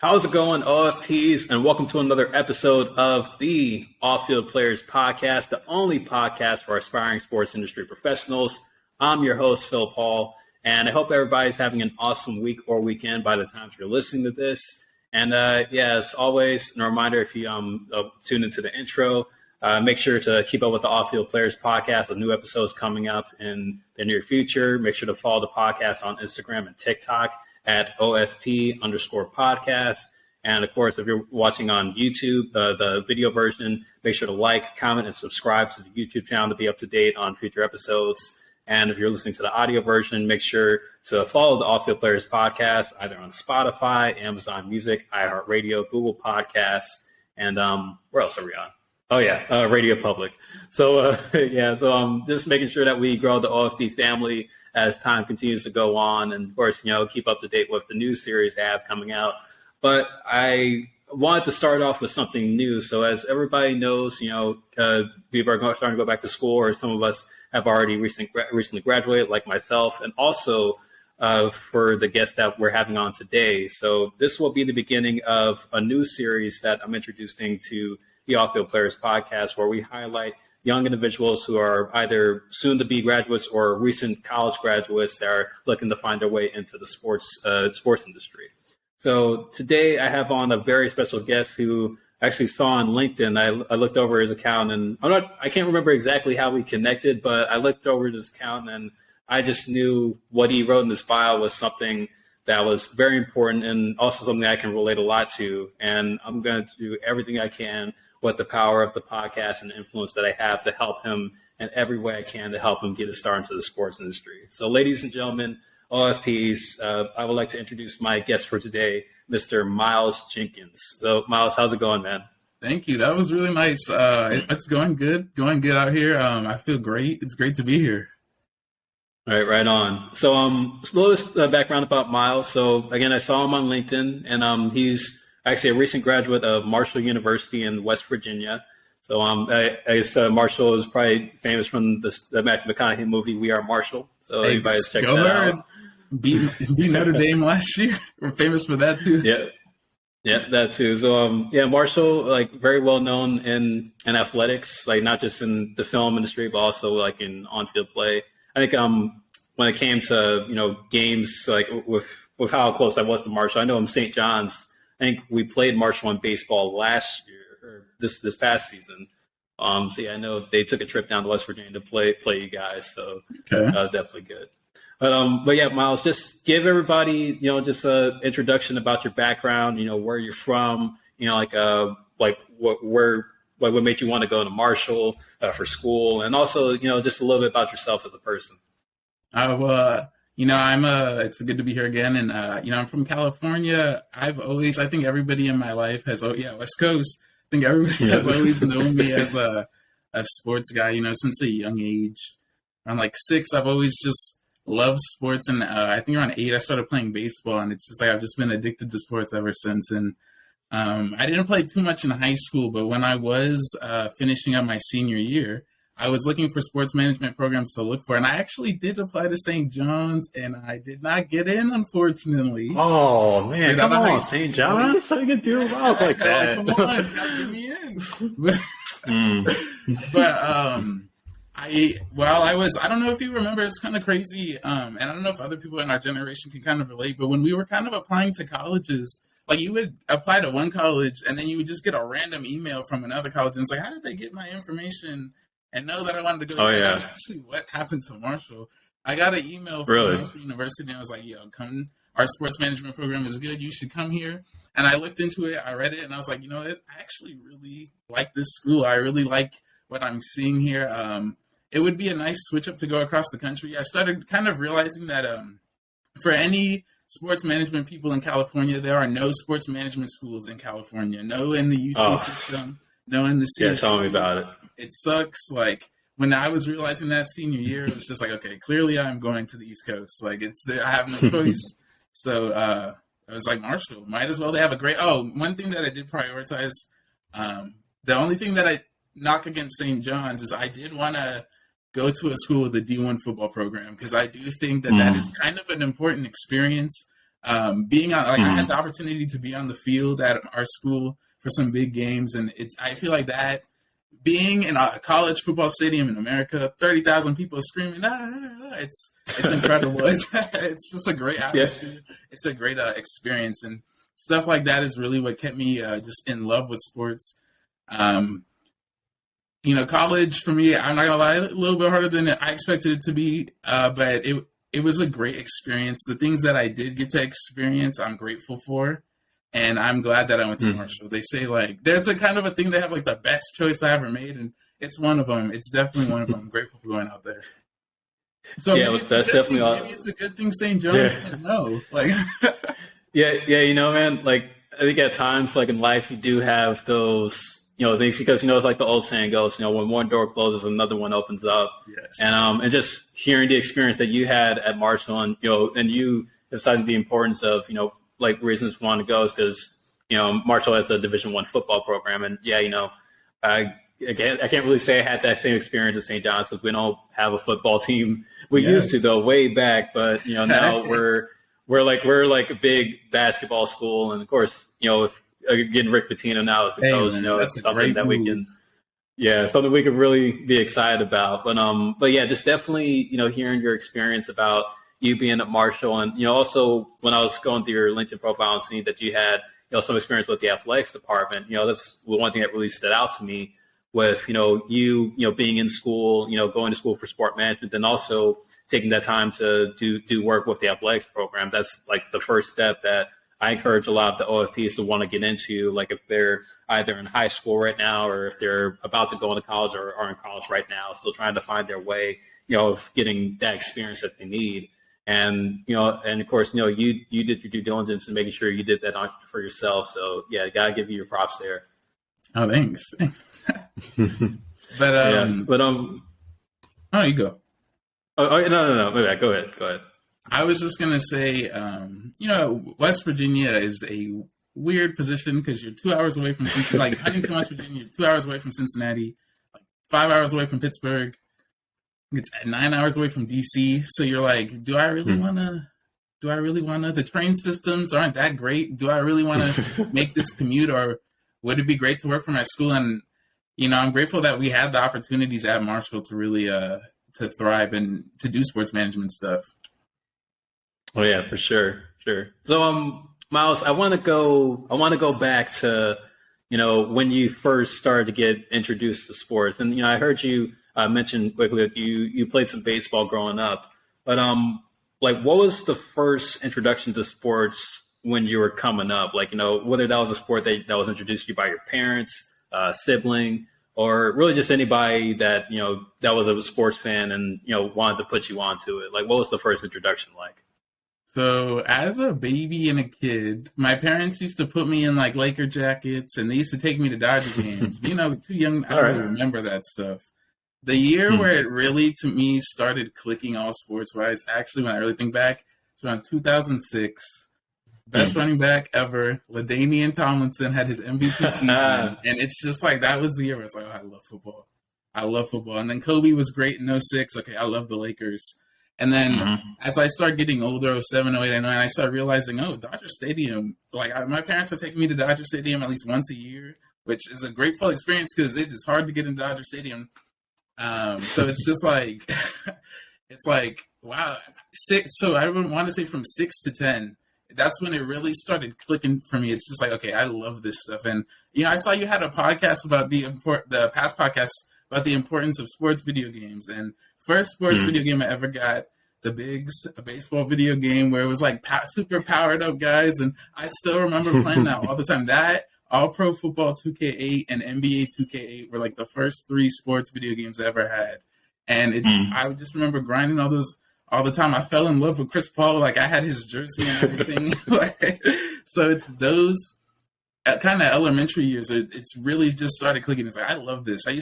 How's it going, OFPs? And welcome to another episode of the Off-Field Players Podcast, the only podcast for aspiring sports industry professionals. I'm your host, Phil Paul, and I hope everybody's having an awesome week or weekend by the time you're listening to this. And as always, a reminder, if you tune into the intro, make sure to keep up with the Off-Field Players Podcast with new episodes coming up in the near future. Make sure to follow the podcast on Instagram and TikTok at OFP_podcast. And of course, if you're watching on YouTube, the video version, make sure to like, comment, and subscribe to the YouTube channel to be up to date on future episodes. And if you're listening to the audio version, make sure to follow the Off-Field Players Podcast either on Spotify, Amazon Music, iHeartRadio, Google Podcasts, and where else are we on? Oh, yeah, Radio Public. So, just making sure that we grow the OFP family as time continues to go on. And of course, keep up to date with the new series I have coming out. But I wanted to start off with something new. So as everybody knows, people are starting to go back to school, or some of us have already recently graduated, like myself, and also for the guest that we're having on today. So this will be the beginning of a new series that I'm introducing to the Off-Field Players Podcast, where we highlight young individuals who are either soon to be graduates or recent college graduates that are looking to find their way into the sports industry. So today I have on a very special guest who I actually saw on LinkedIn. I looked over his account, and I can't remember exactly how we connected, but I looked over his account and I just knew what he wrote in his bio was something that was very important and also something I can relate a lot to. And I'm going to do everything I can with the power of the podcast and the influence that I have to help him in every way I can to help him get a start into the sports industry. So ladies and gentlemen, OFPs, I would like to introduce my guest for today, Mr. Miles Jenkins. So Miles, how's it going, man? Thank you. That was really nice. It's going good out here. I feel great. It's great to be here. All right on. So a little background about Miles. So again, I saw him on LinkedIn, and he's actually a recent graduate of Marshall University in West Virginia. So I guess Marshall is probably famous from the Matthew McConaughey movie, We Are Marshall. So everybody's check that out. Beat Notre Dame last year. We're famous for that too. Yeah, that too. So Marshall, very well known in athletics, not just in the film industry, but also in on-field play. I think when it came to games, with how close I was to Marshall, I know in St. John's, I think we played Marshall in baseball last year, or this past season. I know they took a trip down to West Virginia to play you guys, so that was definitely good. But yeah, Miles, just give everybody, just an introduction about your background, where you're from, what made you want to go to Marshall for school, and also, just a little bit about yourself as a person. It's good to be here again. And, I'm from California. I think everybody in my life has, West Coast. I think everybody has always known me as a sports guy, since a young age. Around 6, I've always just loved sports. And I think around 8, I started playing baseball. And it's just I've just been addicted to sports ever since. And I didn't play too much in high school, but when I was finishing up my senior year, I was looking for sports management programs to look for, and I actually did apply to St. John's, and I did not get in, unfortunately. Oh, man, come on, St. John's? How you going to do Miles like that? Come on, get me in. I don't know if you remember, it's kind of crazy, and I don't know if other people in our generation can kind of relate, but when we were kind of applying to colleges, you would apply to one college, and then you would just get a random email from another college, and it's how did they get my information and know that I wanted to go? That's actually what happened to Marshall. I got an email from Marshall University, and I was like, come, our sports management program is good. You should come here. And I looked into it, I read it, and I was like, I actually really like this school. I really like what I'm seeing here. It would be a nice switch up to go across the country. I started kind of realizing that for any sports management people in California, there are no sports management schools in California. No in the UC system, no in the CSU. Yeah, tell me about it. It sucks. When I was realizing that senior year, it was just okay, clearly I'm going to the East Coast. It's there. I have no choice. So I was like, Marshall, might as well. They have a great. One thing that I did prioritize. The only thing that I knock against St. John's is I did want to go to a school with a D1 football program, because I do think that that is kind of an important experience Being on, I had the opportunity to be on the field at our school for some big games, and I feel like that being in a college football stadium in America, 30,000 people screaming, it's incredible. It's just a great atmosphere. Yeah. It's a great experience, and stuff like that is really what kept me just in love with sports. College for me, I'm not gonna lie, a little bit harder than I expected it to be, but it was a great experience. The things that I did get to experience, I'm grateful for. And I'm glad that I went to Marshall. They say, like, there's a kind of a thing they have, like, the best choice I ever made. And it's one of them. It's definitely one of them. I'm grateful for going out there. So yeah, that's definitely maybe it's a good thing St. John's said no. Like, yeah, man, like, I think at times, like, in life, you do have those, things because, it's like the old saying goes, when one door closes, another one opens up. Yes. And just hearing the experience that you had at Marshall and, and you decided the importance of, like reasons we want to go is because, Marshall has a Division I football program. And I can't really say I had that same experience at St. John's because we don't have a football team. We used to though way back, but now we're like a big basketball school. And of course, getting Rick Pitino now as the coach, it's something that we can, something we could really be excited about. But yeah, just definitely, hearing your experience about you being at Marshall, and also when I was going through your LinkedIn profile and seeing that you had some experience with the athletics department, that's one thing that really stood out to me with you being in school, going to school for sport management, and also taking that time to do work with the athletics program. That's like the first step that I encourage a lot of the OFPs to want to get into, like if they're either in high school right now or if they're about to go into college or are in college right now, still trying to find their way, of getting that experience that they need. And, and of course, you did your due diligence and making sure you did that for yourself. So yeah, gotta give you your props there. Oh, thanks. But, oh, you go. Oh, no. Maybe go ahead. I was just going to say, West Virginia is a weird position because you're 2 hours away from Cincinnati, like Huntington, West Virginia, 2 hours away from Cincinnati, like 5 hours away from Pittsburgh. It's 9 hours away from DC. So you're like, do I really want to, the train systems aren't that great. Do I really want to make this commute, or would it be great to work for my school? And, I'm grateful that we had the opportunities at Marshall to really, to thrive and to do sports management stuff. Oh yeah, for sure. So, Miles, I want to go back to, when you first started to get introduced to sports, and I heard you mention quickly that you played some baseball growing up, but like what was the first introduction to sports when you were coming up? Like whether that was a sport that was introduced to you by your parents, sibling, or really just anybody that that was a sports fan and wanted to put you onto it. Like what was the first introduction like? So as a baby and a kid, my parents used to put me in like Laker jackets, and they used to take me to Dodger games. Too young, I don't really remember that stuff. The year where it really, to me, started clicking all sports-wise, actually, when I really think back, it's around 2006. Best running back ever, LaDainian Tomlinson had his MVP season, and it's just like, that was the year where it's like, oh, I love football. And then Kobe was great in 06. Okay, I love the Lakers. And then as I started getting older, 07, 08, 09, I started realizing, Dodger Stadium, like my parents were taking me to Dodger Stadium at least once a year, which is a grateful experience because it is hard to get into Dodger Stadium. So it's just like, it's like, wow. So I would want to say from 6 to 10, that's when it really started clicking for me. It's just like, okay, I love this stuff. And, I saw you had a podcast about the past podcasts about the importance of sports video games. And first sports video game I ever got, the Bigs, a baseball video game where it was like super powered up guys. And I still remember playing that all the time. That, All Pro Football 2K8 and NBA 2K8 were like the first 3 sports video games I ever had. And I just remember grinding all those all the time. I fell in love with Chris Paul. Like I had his jersey and everything. So it's those kind of elementary years. It's really just started clicking. It's like, I love this. I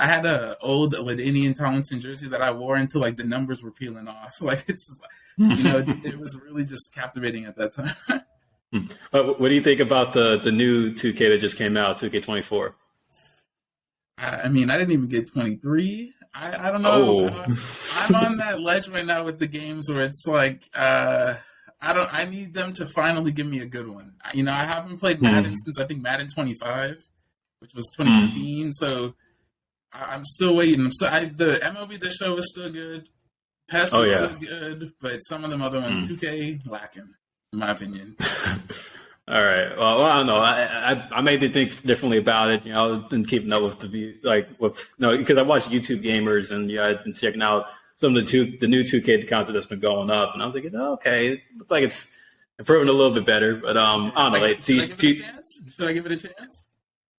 had an old LaDainian Tomlinson jersey that I wore until like the numbers were peeling off. Like it's just like, it was really just captivating at that time. What do you think about the new 2K that just came out, 2K24? I mean, I didn't even get 23. I don't know. I'm on that ledge right now with the games where it's like, I I need them to finally give me a good one. You know, I haven't played Madden since I think Madden 25, which was 2015. So I'm still waiting. The MLB this show is still good. PES is still good, but some of them other ones, 2K, lacking, in my opinion. All right. Well, I don't know. I made me think differently about it. You know, I've been keeping up with because I watch YouTube gamers, and I've been checking out some of the new 2K content that's been going up, and I'm thinking, okay, it looks like it's improving a little bit better. But I don't know. Should I give it a chance?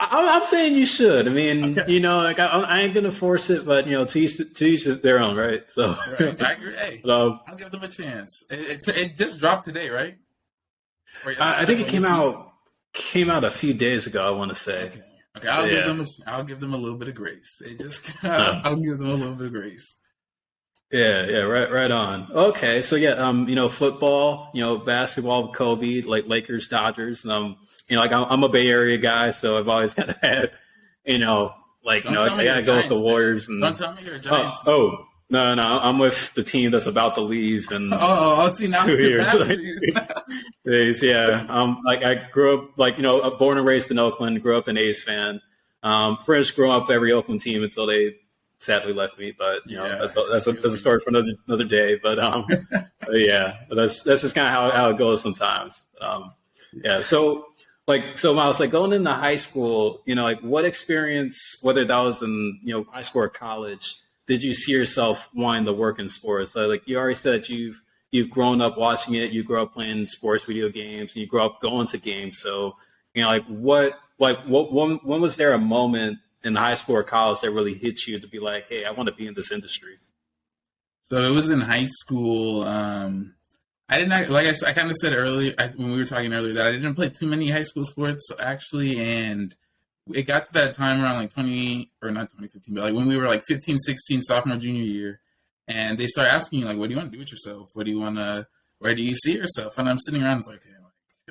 I'm saying you should. I mean, I ain't gonna force it, but to each their own, right? So right. I agree. Hey, I'll give them a chance. It just dropped today, right? I think it came out a few days ago. I want to say. Okay. I'll give them a little bit of grace. I'll give them a little bit of grace. Yeah, right on. Okay, so football, basketball, Kobe, like Lakers, Dodgers. I'm a Bay Area guy, so I've always kind of had, I gotta go with the Warriors. And don't tell me you're a Giants fan. Oh, no, I'm with the team that's about to leave in I'll see now 2 years. Yeah, I grew up, born and raised in Oakland. Grew up an A's fan. Finished growing up every Oakland team until they sadly left me. But that's a story for another day. But that's just kind of how it goes sometimes. So Miles, going into high school, what experience, whether that was in high school or college, did you see yourself wanting to work in sports? So, you already said that you've grown up watching it, you grew up playing sports video games, and you grew up going to games. So, when was there a moment in high school or college that really hit you to be like, hey, I want to be in this industry? So it was in high school. I didn't, I kind of said earlier when we were talking earlier, that I didn't play too many high school sports actually, and it got to that time around not 2015, but when we were 15, 16, sophomore, junior year, and they start asking you what do you want to do with yourself? Where do you see yourself? And I'm sitting around, it's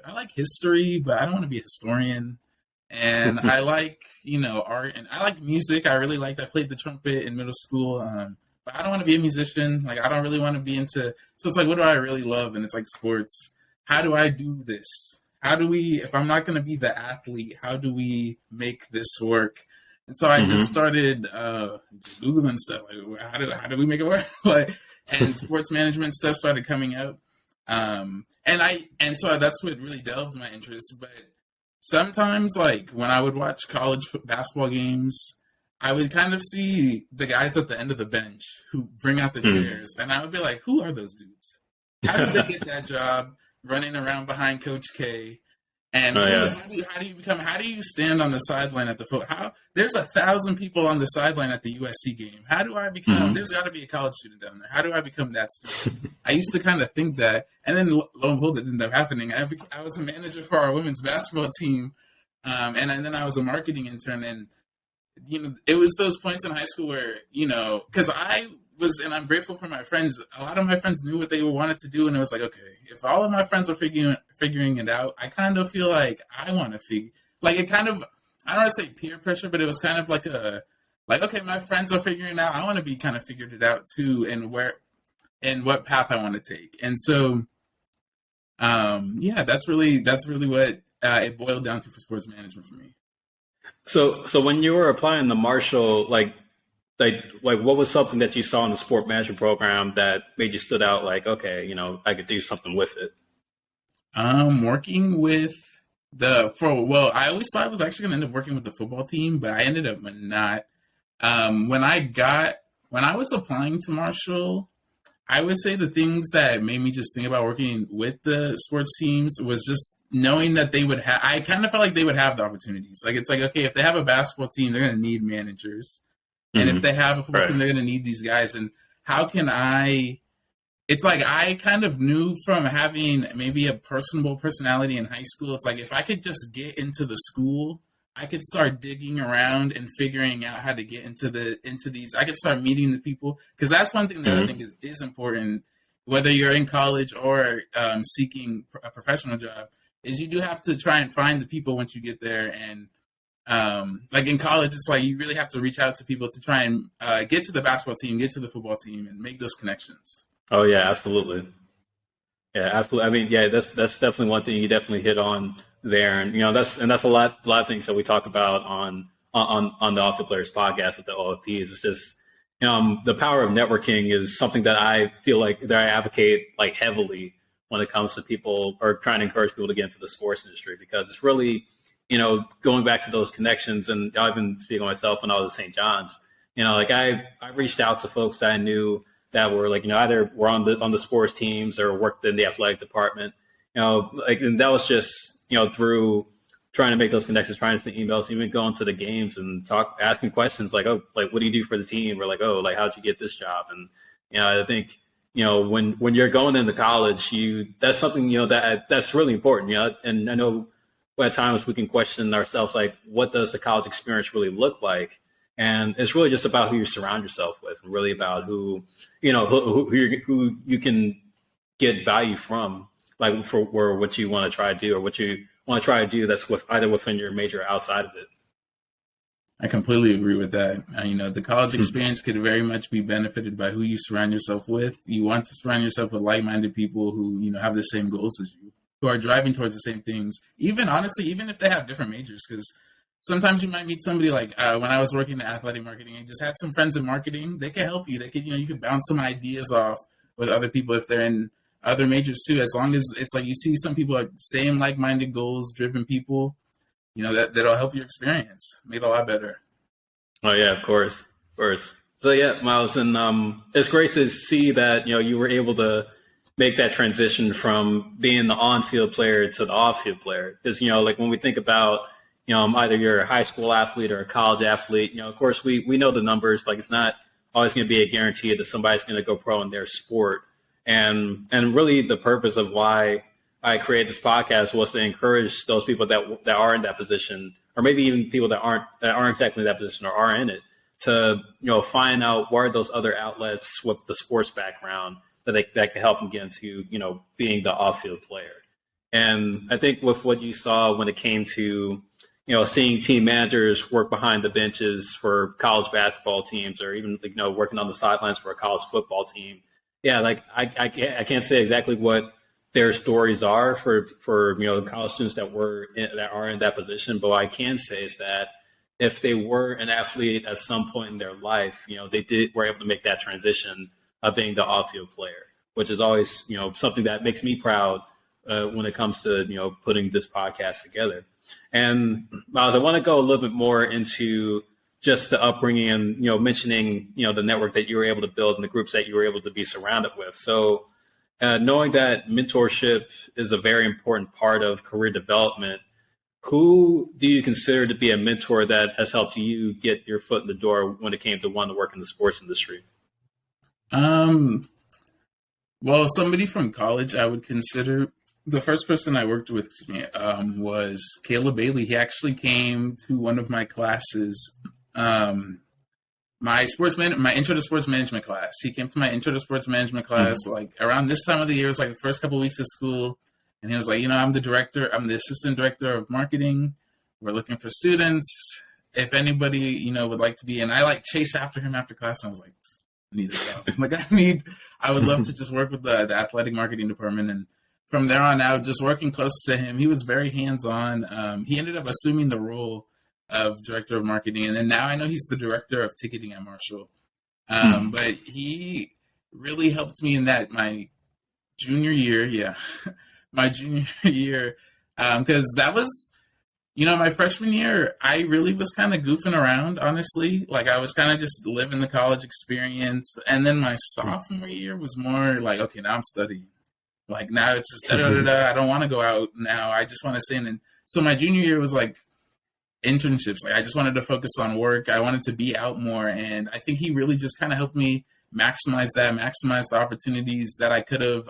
I like history, but I don't want to be a historian. And I like, art, and I like music. I played the trumpet in middle school, but I don't want to be a musician. I don't really want to be into, so it's what do I really love? And it's sports. How do I do this? If I'm not going to be the athlete, how do we make this work? And so I just started Googling stuff. How do we make it work? And sports management stuff started coming up. And so that's what really delved my interest. But sometimes, when I would watch college basketball games, I would kind of see the guys at the end of the bench who bring out the chairs. And I would be like, who are those dudes? How did they get that job running around behind Coach K? And how do you stand on the sideline at the foot? There's 1,000 people on the sideline at the USC game. How do I become, there's got to be a college student down there. How do I become that student? I used to kind of think that, and then lo and behold, it ended up happening. I was a manager for our women's basketball team. And then I was a marketing intern, and, it was those points in high school where, cause and I'm grateful for my friends. A lot of my friends knew what they wanted to do, and it was okay, if all of my friends were figuring it out, I kind of feel like I want to figure. It kind of, I don't want to say peer pressure, but it was kind of okay, my friends are figuring it out. I want to be kind of figured it out too, and what path I want to take. And so, that's really what it boiled down to for sports management for me. So when you were applying the Marshall, what was something that you saw in the sport management program that made you stood out? Okay, I could do something with it. Working with I always thought I was actually going to end up working with the football team, but I ended up not. When I was applying to Marshall, I would say the things that made me just think about working with the sports teams was just knowing that they would have, I kind of felt like they would have the opportunities. It's okay, if they have a basketball team, they're going to need managers. And if they have a football team, they're going to need these guys. And how can it's I kind of knew from having maybe a personable personality in high school, it's if I could just get into the school, I could start digging around and figuring out how to get into these. I could start meeting the people, because that's one thing that I think is important, whether you're in college or seeking a professional job, is you do have to try and find the people once you get there. And in college, it's you really have to reach out to people to try and get to the basketball team, get to the football team, and make those connections. Oh yeah, absolutely. Yeah, absolutely. I mean, yeah, that's definitely one thing you definitely hit on there, and that's a lot of things that we talk about on the Off the Players podcast with the OFPs. It's just the power of networking is something that I feel like that I advocate like heavily when it comes to people or trying to encourage people to get into the sports industry, because it's really going back to those connections. And I've been speaking myself when I was at St. John's. Like I reached out to folks that I knew that were like, either were on the sports teams or worked in the athletic department, like, and that was just, through trying to make those connections, trying to send emails, even going to the games and asking questions like, oh, like, what do you do for the team? Or like, oh, like, how'd you get this job? And, I think, when you're going into college, that's something, that's really important, and I know at times we can question ourselves, like, what does the college experience really look like? And it's really just about who you surround yourself with, and really about who you can get value from, like for what you want to try to do or what you want to try to do that's either within your major or outside of it. I completely agree with that. The college experience could very much be benefited by who you surround yourself with. You want to surround yourself with like-minded people who, have the same goals as you, who are driving towards the same things. Even honestly, even if they have different majors, because sometimes you might meet somebody like when I was working in athletic marketing, I just had some friends in marketing. They could help you. They could, you could bounce some ideas off with other people if they're in other majors too. As long as it's like you see some people are same like-minded goals, driven people, that'll help your experience make it a lot better. Oh yeah, of course. So yeah, Miles, and it's great to see that you were able to make that transition from being the on-field player to the off-field player. Because like when we think about either you're a high school athlete or a college athlete, of course we know the numbers. Like, it's not always going to be a guarantee that somebody's going to go pro in their sport. And really the purpose of why I created this podcast was to encourage those people that are in that position, or maybe even people that aren't exactly in that position or are in it, to find out what are those other outlets with the sports background that can help them get into being the off-field player. And I think with what you saw when it came to seeing team managers work behind the benches for college basketball teams, or even working on the sidelines for a college football team. Yeah, like I can't say exactly what their stories are for college students that are in that position, but what I can say is that if they were an athlete at some point in their life, they were able to make that transition of being the off-field player, which is always something that makes me proud when it comes to putting this podcast together. And Miles, I want to go a little bit more into just the upbringing and, mentioning, the network that you were able to build and the groups that you were able to be surrounded with. So knowing that mentorship is a very important part of career development, who do you consider to be a mentor that has helped you get your foot in the door when it came to wanting to work in the sports industry? Well, somebody from college I would consider. The first person I worked with was Caleb Bailey. He actually came to one of my classes, my intro to sports management class. He came to my intro to sports management class like around this time of the year. It was like the first couple of weeks of school, and he was like, I'm the assistant director of marketing. We're looking for students. If anybody would like to be, and I chased after him after class, and I was like, I need this help. I would love to just work with the athletic marketing department. And from there on out, just working close to him, he was very hands-on. He ended up assuming the role of director of marketing, and then now I know he's the director of ticketing at Marshall. But he really helped me in that my junior year, because that was, my freshman year, I really was kind of goofing around, honestly. Like, I was kind of just living the college experience, and then my sophomore year was more like, okay, now I'm studying. Like, now it's just I don't want to go out now. I just want to stay in. And so my junior year was like internships. Like, I just wanted to focus on work. I wanted to be out more. And I think he really just kind of helped me maximize the opportunities that I could have,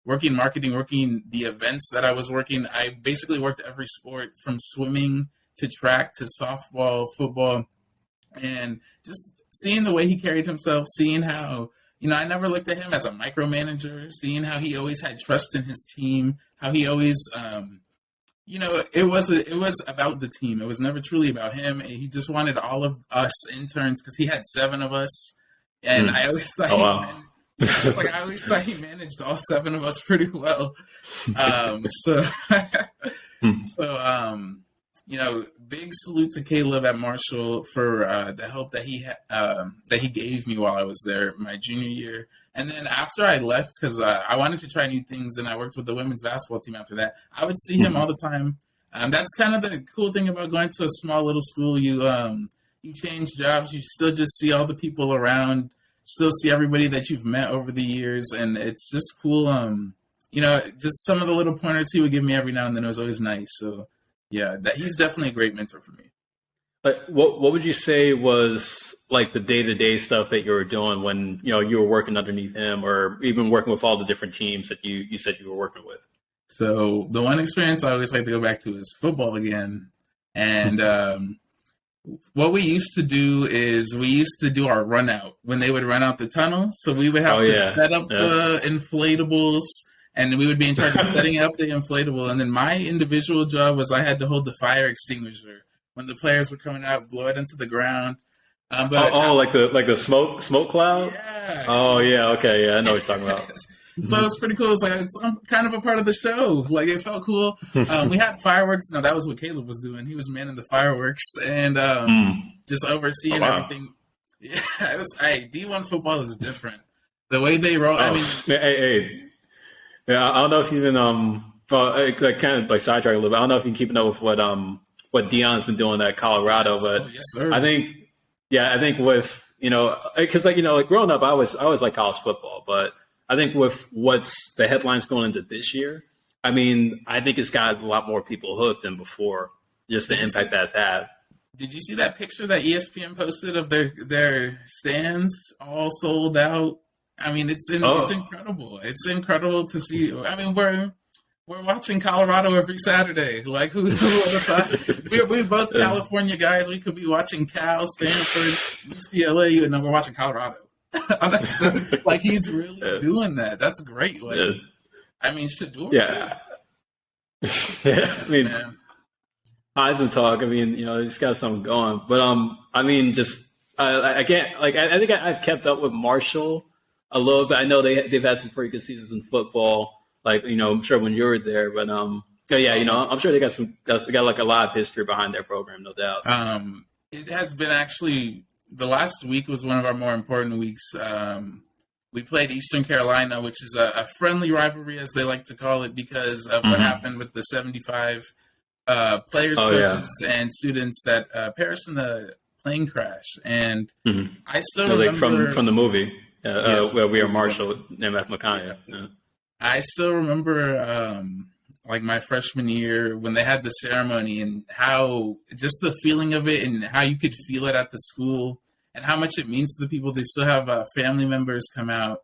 working marketing, working the events that I was working. I basically worked every sport from swimming to track to softball, football, and just seeing the way he carried himself, seeing how, I never looked at him as a micromanager, seeing how he always had trust in his team, how he always, it was about the team. It was never truly about him. He just wanted all of us interns, because he had 7 of us. And I always thought, It's like I always thought he managed all 7 of us pretty well. So, big salute to Caleb at Marshall for the help that he gave me while I was there my junior year. And then after I left, because I wanted to try new things, and I worked with the women's basketball team after that, I would see him all the time. That's kind of the cool thing about going to a small little school. You change jobs, you still just see all the people around, still see everybody that you've met over the years, and it's just cool. Just some of the little pointers he would give me every now and then, it was always nice. So yeah, he's definitely a great mentor for me. But what would you say was like the day-to-day stuff that you were doing when you were working underneath him, or even working with all the different teams that you said you were working with? So the one experience I always like to go back to is football again. And what we used to do is we used to do our run out when they would run out the tunnel. So we would have to set up the inflatables, and we would be in charge of setting up the inflatable. And then my individual job was I had to hold the fire extinguisher when the players were coming out, blow it into the ground. Like the smoke cloud? Yeah. Oh yeah, okay, yeah, I know what you're talking about. So it was pretty cool. I'm kind of a part of the show. Like, it felt cool. We had fireworks. Now, that was what Caleb was doing. He was manning the fireworks and just overseeing everything. Yeah, it was. Hey, D1 football is different. The way they roll. I mean, yeah. I don't know if you even kind of like sidetrack a little bit. I don't know if you're keeping up with what Dion's been doing at Colorado, but yes, sir. I think with because like growing up, I always like college football, but I think with what's the headlines going into this year, I mean, I think it's got a lot more people hooked than before. Just the impact that's had. Did you see that picture that ESPN posted of their stands all sold out? I mean, it's incredible. It's incredible to see. I mean, we're watching Colorado every Saturday. Like, who would have thought? We're both California guys. We could be watching Cal, Stanford, UCLA, and then we're watching Colorado. Like, he's really doing that. That's great. Like, I mean, Shador. Yeah. I mean, Heisman talk. I mean, he's got something going. But I mean, just I can't like. I think I've kept up with Marshall a little bit. I know they've had some pretty good seasons in football. Like, I'm sure when you were there, but I'm sure they got like a lot of history behind their program, no doubt. It has been actually. The last week was one of our more important weeks. We played Eastern Carolina, which is a friendly rivalry, as they like to call it, because of what happened with the 75 players, coaches, and students that perished in the plane crash. And I still remember... Like from the movie, where we are Marshall, named after McConaughey. Yeah. I still remember... like my freshman year when they had the ceremony, and how just the feeling of it and how you could feel it at the school and how much it means to the people. They still have family members come out,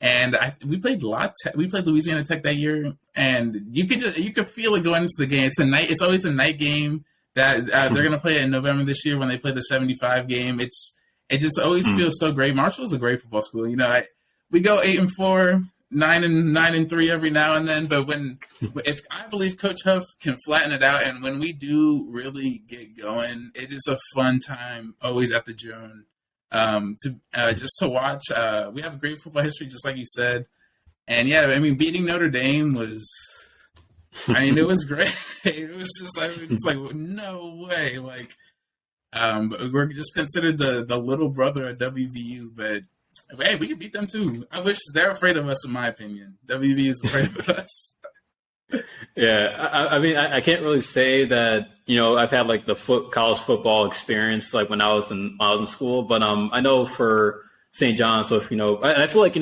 and we played Louisiana Tech that year, and you could feel it going into the game. It's always a night game that they're going to play in November this year when they play the 75 game. It just always feels so great. Marshall's a great football school. We go 8-4. 9-3 every now and then, but if I believe Coach Huff can flatten it out, and when we do really get going, it is a fun time always at the Joan to watch. We have a great football history, just like you said, and beating Notre Dame was, it was great. It was just it's like no way, but we're just considered the little brother of WVU, but. Hey, we can beat them too. I wish they're afraid of us, in my opinion. WV is afraid of us. Yeah, I mean, I can't really say that I've had like the college football experience like when I was in school, but I know for St. John's, with and I feel like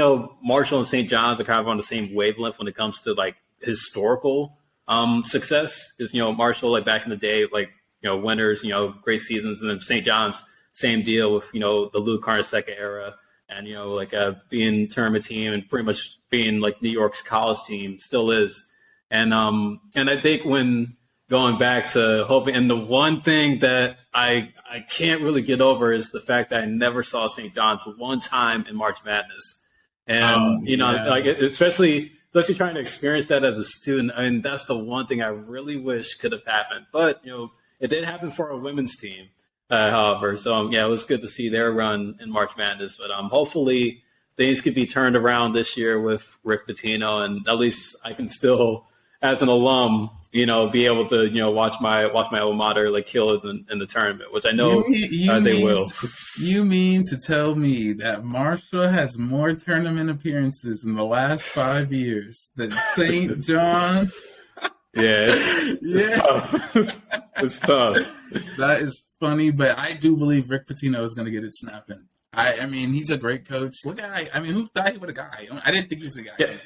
Marshall and St. John's are kind of on the same wavelength when it comes to like historical success. Because Marshall, like back in the day, like winners, great seasons, and then St. John's, same deal with the Lou Carnesecca era. And, being tournament team and pretty much being like New York's college team still is. And I think when going back to hoping, and the one thing that I can't really get over is the fact that I never saw St. John's one time in March Madness. And, especially trying to experience that as a student, I mean, that's the one thing I really wish could have happened. But, it did happen for our women's team. However, so it was good to see their run in March Madness. But hopefully things could be turned around this year with Rick Pitino, and at least I can still, as an alum, be able to, watch my alma mater like kill it in the tournament, which I know they will. You mean to tell me that Marshall has more tournament appearances in the last 5 years than St. John? Yeah, it's tough. It's tough. That is funny, but I do believe Rick Pitino is going to get it snapping. I mean, he's a great coach. Look at, who thought he would have got? I didn't think he was a guy. Yeah.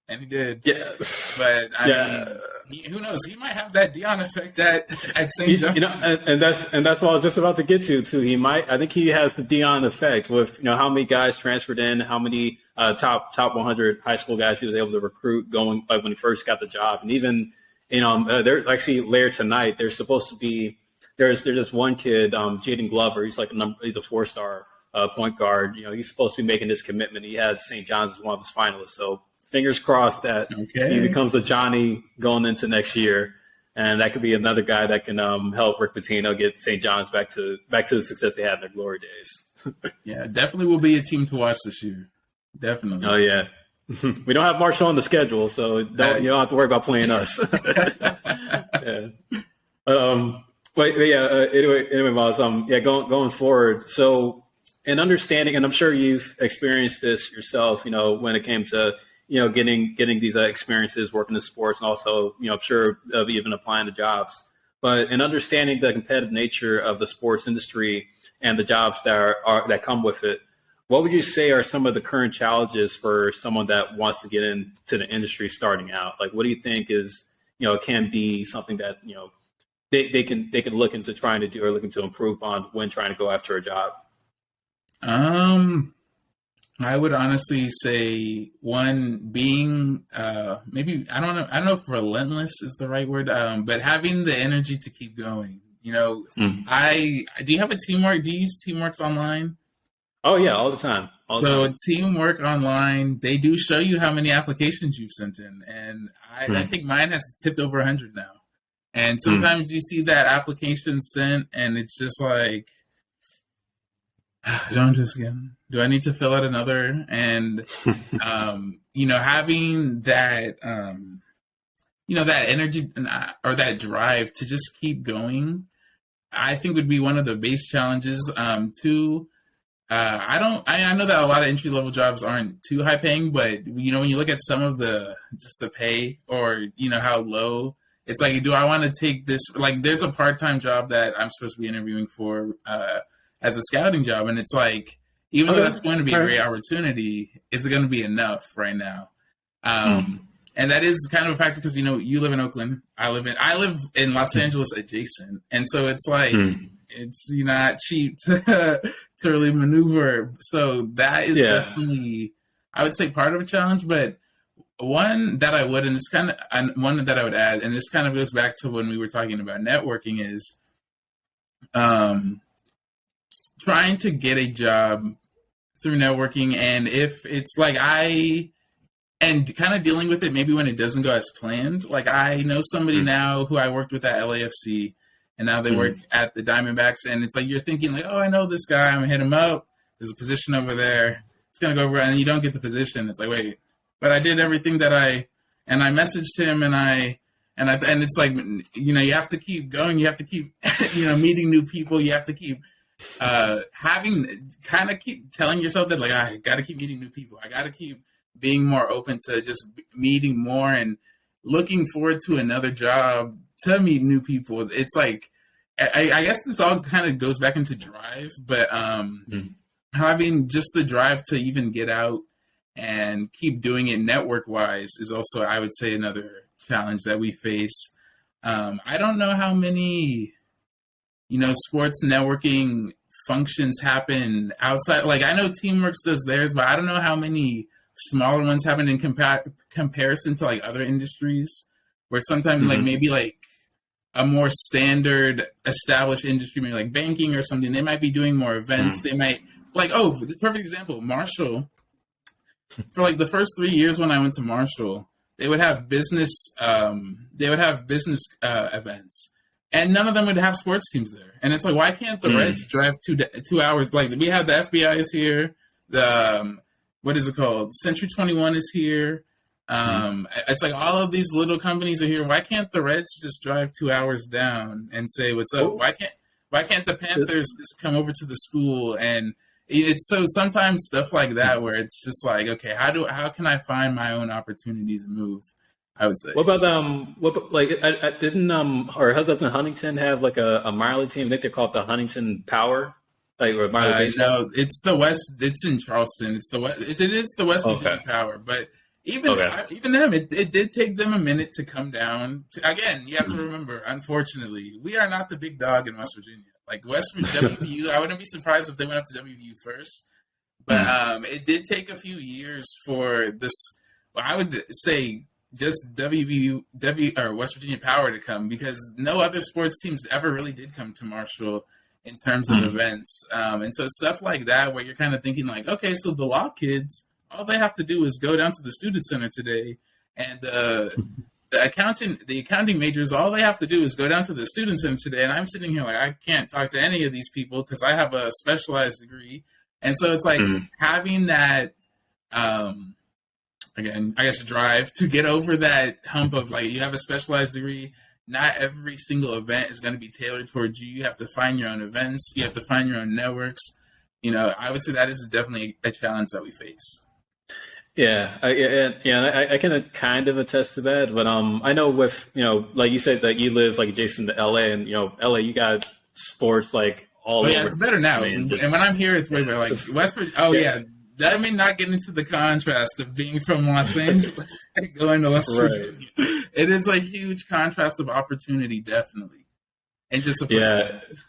And he did. Yeah. But I mean, who knows? He might have that Dion effect at St. John. And that's what I was just about to get to too. I think he has the Dion effect with how many guys transferred in, how many top 100 high school guys he was able to recruit going like when he first got the job, and even they're actually later tonight. There's supposed to be there's this one kid, Jaden Glover. He's like he's a 4-star point guard. He's supposed to be making this commitment. He had St. John's as one of his finalists. So fingers crossed that he becomes a Johnny going into next year, and that could be another guy that can help Rick Pitino get St. John's back to the success they had in their glory days. Yeah, definitely will be a team to watch this year. Definitely. Oh yeah. We don't have Marshall on the schedule, so you don't have to worry about playing us. Yeah. Anyway, Miles, going forward. So, in understanding, and I'm sure you've experienced this yourself, when it came to, getting these experiences working in sports, and also, I'm sure of even applying to jobs. But in understanding the competitive nature of the sports industry and the jobs that come with it, what would you say are some of the current challenges for someone that wants to get into the industry starting out? Like, what do you think is, can be something that, they can look into trying to do or looking to improve on when trying to go after a job? I would honestly say one being, maybe, I don't know if relentless is the right word, but having the energy to keep going. Do you have a Teamwork? Do you use Teamworks online? Oh yeah, all the time. Teamwork online, they do show you how many applications you've sent in, and I think mine has tipped over 100 now. And sometimes you see that application sent, and it's just like, don't do this again. Do I need to fill out another? And having that, that energy or that drive to just keep going, I think would be one of the base challenges. Two. I know that a lot of entry level jobs aren't too high paying, but when you look at some of the pay or how low, it's like, do I want to take this? Like, there's a part-time job that I'm supposed to be interviewing for as a scouting job, and it's like, even though that's going to be a great opportunity, is it going to be enough right now? And that is kind of a factor because you live in Oakland, I live in Los Angeles adjacent, and so it's like. It's not cheap to really maneuver. So that is definitely, I would say, part of a challenge. But one that I would, and this kind of one that I would add, and this kind of goes back to when we were talking about networking, is trying to get a job through networking. And if it's like and kind of dealing with it maybe when it doesn't go as planned. Like, I know somebody now who I worked with at LAFC. And now they work at the Diamondbacks, and it's like you're thinking like, oh, I know this guy. I'm gonna hit him up. There's a position over there. It's gonna go over, and you don't get the position. It's like, wait, but I did everything that I messaged him, and it's like, you have to keep going. You have to keep, meeting new people. You have to keep keep telling yourself that like, I got to keep meeting new people. I got to keep being more open to just meeting more and looking forward to another job. To meet new people, it's like I guess this all kind of goes back into drive, but having just the drive to even get out and keep doing it network wise is also, I would say, another challenge that we face. I don't know how many sports networking functions happen outside. Like, I know Teamworks does theirs, but I don't know how many smaller ones happen in comparison to like other industries, where sometimes like maybe like a more standard established industry, maybe like banking or something, they might be doing more events. They might like, the perfect example, Marshall, for like the first 3 years when I went to Marshall, they would have business events, and none of them would have sports teams there. And it's like, why can't the Reds drive 2 hours? Like, we have the FBI is here, the what is it called? Century 21 is here. It's like all of these little companies are here. Why can't the Reds just drive 2 hours down and say what's up? Why can't the Panthers just come over to the school? And it's so sometimes stuff like that where it's just like, okay, how can I find my own opportunities and move? I would say. What about like I didn't or doesn't Huntington have like a minor league team? I think they're called the Huntington Power, like or minor league baseball. No, it's the West. It's in Charleston. It's the West. It is the West Virginia Power, but even them, it did take them a minute to come down. Again, you have to remember, unfortunately, we are not the big dog in West Virginia. Like West WVU, I wouldn't be surprised if they went up to WVU first, but it did take a few years for this. Well, I would say just WVU or West Virginia Power to come, because no other sports teams ever really did come to Marshall in terms of events. And so stuff like that where you're kind of thinking like, okay, so the law kids, all they have to do is go down to the student center today, and the accounting majors, all they have to do is go down to the student center today. And I'm sitting here like, I can't talk to any of these people because I have a specialized degree. And so it's like having that, again, I guess drive to get over that hump of like, you have a specialized degree. Not every single event is going to be tailored towards you. You have to find your own events. You have to find your own networks. I would say that is definitely a challenge that we face. Yeah, I can kind of attest to that. But I know with like you said that you live like adjacent to LA, and LA, you got sports like all over. Yeah, it's better now. And when I'm here, it's way better. Like West Virginia. Oh yeah. That may not get into the contrast of being from Los Angeles and going to West Virginia. It is a huge contrast of opportunity, definitely, and just a perspective.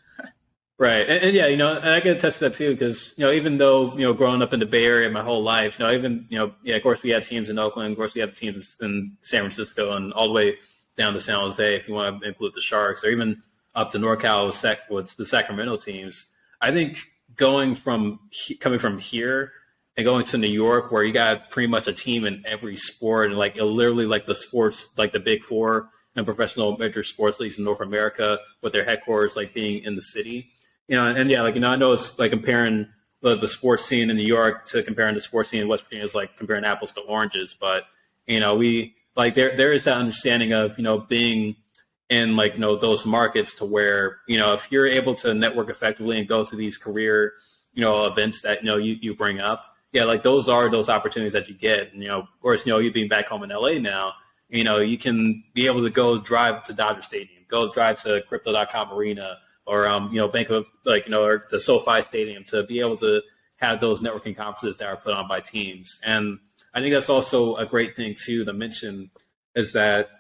Right, and and I can attest to that too, because even though growing up in the Bay Area my whole life, even of course we had teams in Oakland, of course we have teams in San Francisco, and all the way down to San Jose if you want to include the Sharks, or even up to NorCal with the Sacramento teams. I think coming from here and going to New York, where you got pretty much a team in every sport, and like literally like the sports, like the Big Four and professional major sports leagues in North America, with their headquarters like being in the city. I know it's like comparing the sports scene in New York to comparing the sports scene in West Virginia is like comparing apples to oranges. But we like there is that understanding of being in like those markets to where if you're able to network effectively and go to these career events that you bring up. Yeah, like those are those opportunities that you get. And, of course, you being back home in LA now, you can be able to go drive to Dodger Stadium, go drive to Crypto.com Arena, or, Bank of, or the SoFi Stadium, to be able to have those networking conferences that are put on by teams. And I think that's also a great thing, too, to mention, is that,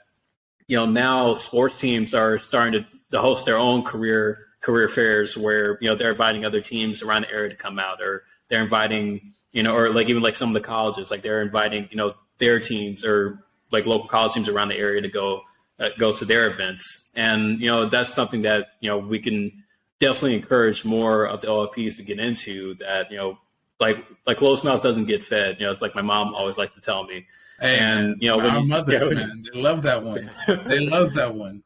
now sports teams are starting to host their own career fairs where, they're inviting other teams around the area to come out, or they're inviting or like even like some of the colleges, like they're inviting, their teams or like local college teams around the area to go to their events. And, that's something that, we can definitely encourage more of the OLPs to get into, that, like closed mouth doesn't get fed. It's like my mom always likes to tell me. Hey, and, our mothers, man, they love that one. They love that one.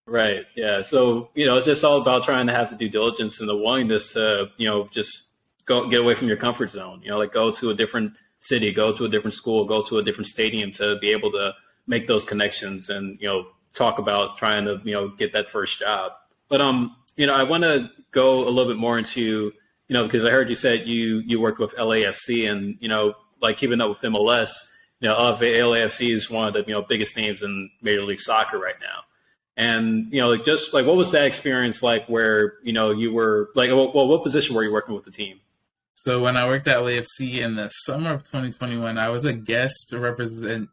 Right. Yeah. So, it's just all about trying to have the due diligence and the willingness to, just get away from your comfort zone, like go to a different city, go to a different school, go to a different stadium to be able to make those connections and, talk about trying to, get that first job. But, I want to go a little bit more into, because I heard you said you worked with LAFC and, like keeping up with MLS, LAFC is one of the, biggest names in Major League Soccer right now. And, just like, what was that experience like where, you were like, well, what position were you working with the team? So when I worked at LAFC in the summer of 2021, I was a guest representative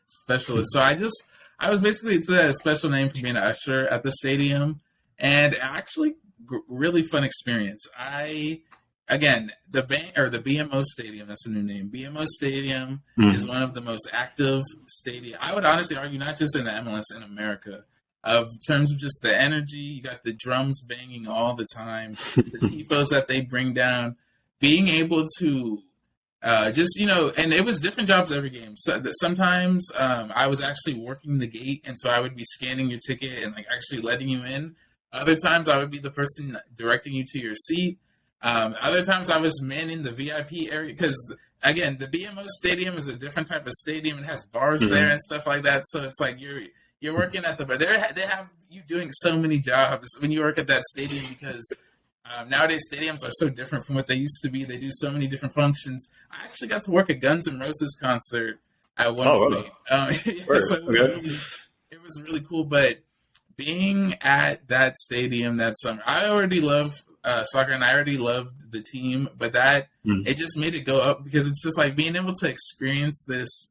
specialist. So I was basically, it's a special name for being an usher at the stadium, and actually really fun experience. The BMO Stadium, that's the new name. BMO Stadium is one of the most active stadiums. I would honestly argue, not just in the MLS, in America. Of terms of just the energy, you got the drums banging all the time, the tifos that they bring down, being able to and it was different jobs every game. So sometimes I was actually working the gate, and so I would be scanning your ticket and like actually letting you in. Other times I would be the person directing you to your seat. Other times I was manning the VIP area because, again, the BMO Stadium is a different type of stadium. It has bars there and stuff like that. So it's like you're working at but they have you doing so many jobs when you work at that stadium because nowadays stadiums are so different from what they used to be. They do so many different functions. I actually got to work at Guns N' Roses concert at one point. It was really cool. But being at that stadium that summer, I already love soccer and I already loved the team, but it just made it go up because it's just like being able to experience this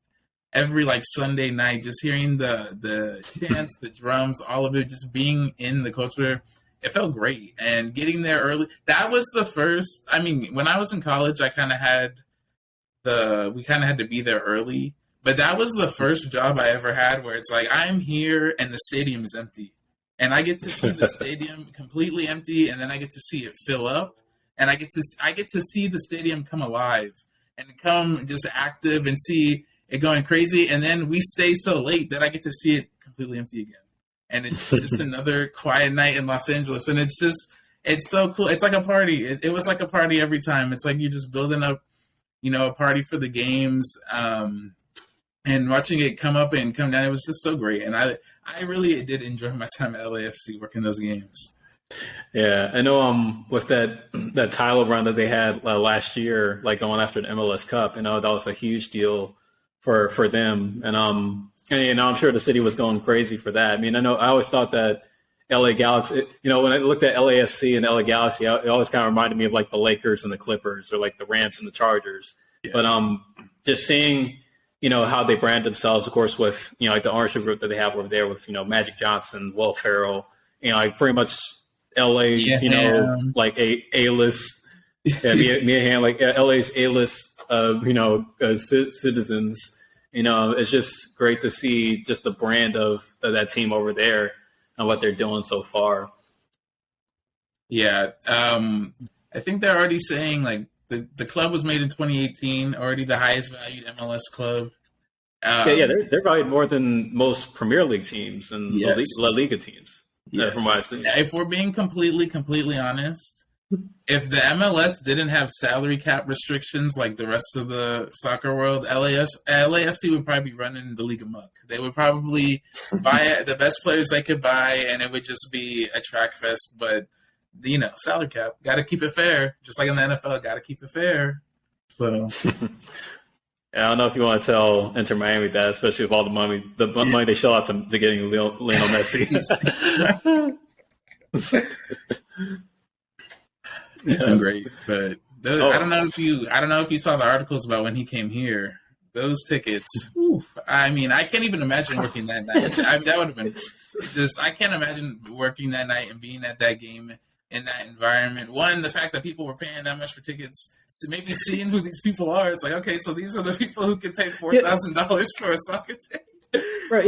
every like Sunday night, just hearing the chants, the drums, all of it, just being in the culture. It felt great. And getting there early, that was the first, I mean, when I was in college, we kind of had to be there early, but that was the first job I ever had where it's like, I'm here and the stadium is empty. And I get to see the stadium completely empty, and then I get to see it fill up, and I get to see the stadium come alive and come just active and see it going crazy. And then we stay so late that I get to see it completely empty again. And it's just another quiet night in Los Angeles, and it's so cool. It's like a party. It was like a party every time. It's like you're just building up, a party for the games, and watching it come up and come down. It was just so great, and I really did enjoy my time at LAFC working those games. Yeah, I know. With that title run that they had last year, like going after the MLS Cup, that was a huge deal for them, and I'm sure the city was going crazy for that. I mean, I always thought that LA Galaxy, when I looked at LAFC and LA Galaxy, it always kind of reminded me of like the Lakers and the Clippers, or like the Rams and the Chargers. Yeah. But just seeing how they brand themselves, of course, with, like the ownership group that they have over there with, Magic Johnson, Will Ferrell, like pretty much LA's, like A-list, Mia Hamm, like LA's A-list, citizens. It's just great to see just the brand of that team over there and what they're doing so far. Yeah. I think they're already saying like, the club was made in 2018, already the highest valued MLS club. They're valued more than most Premier League teams and La Liga teams, from what I've seen. If we're being completely honest, if the MLS didn't have salary cap restrictions like the rest of the soccer world, LAFC would probably be running the league amok. They would probably buy the best players they could buy, and it would just be a track fest. But salary cap, got to keep it fair. Just like in the NFL, got to keep it fair. So, I don't know if you want to tell Inter Miami that, especially with all the money they shell out to getting Lionel Messi. He's been great, but I don't know if you saw the articles about when he came here. Those tickets, I mean, I can't even imagine working that night. That would have been just. I can't imagine working that night and being at that game in that environment. One, the fact that people were paying that much for tickets, so maybe seeing who these people are, it's like, okay, so these are the people who can pay $4,000 for a soccer ticket. Right?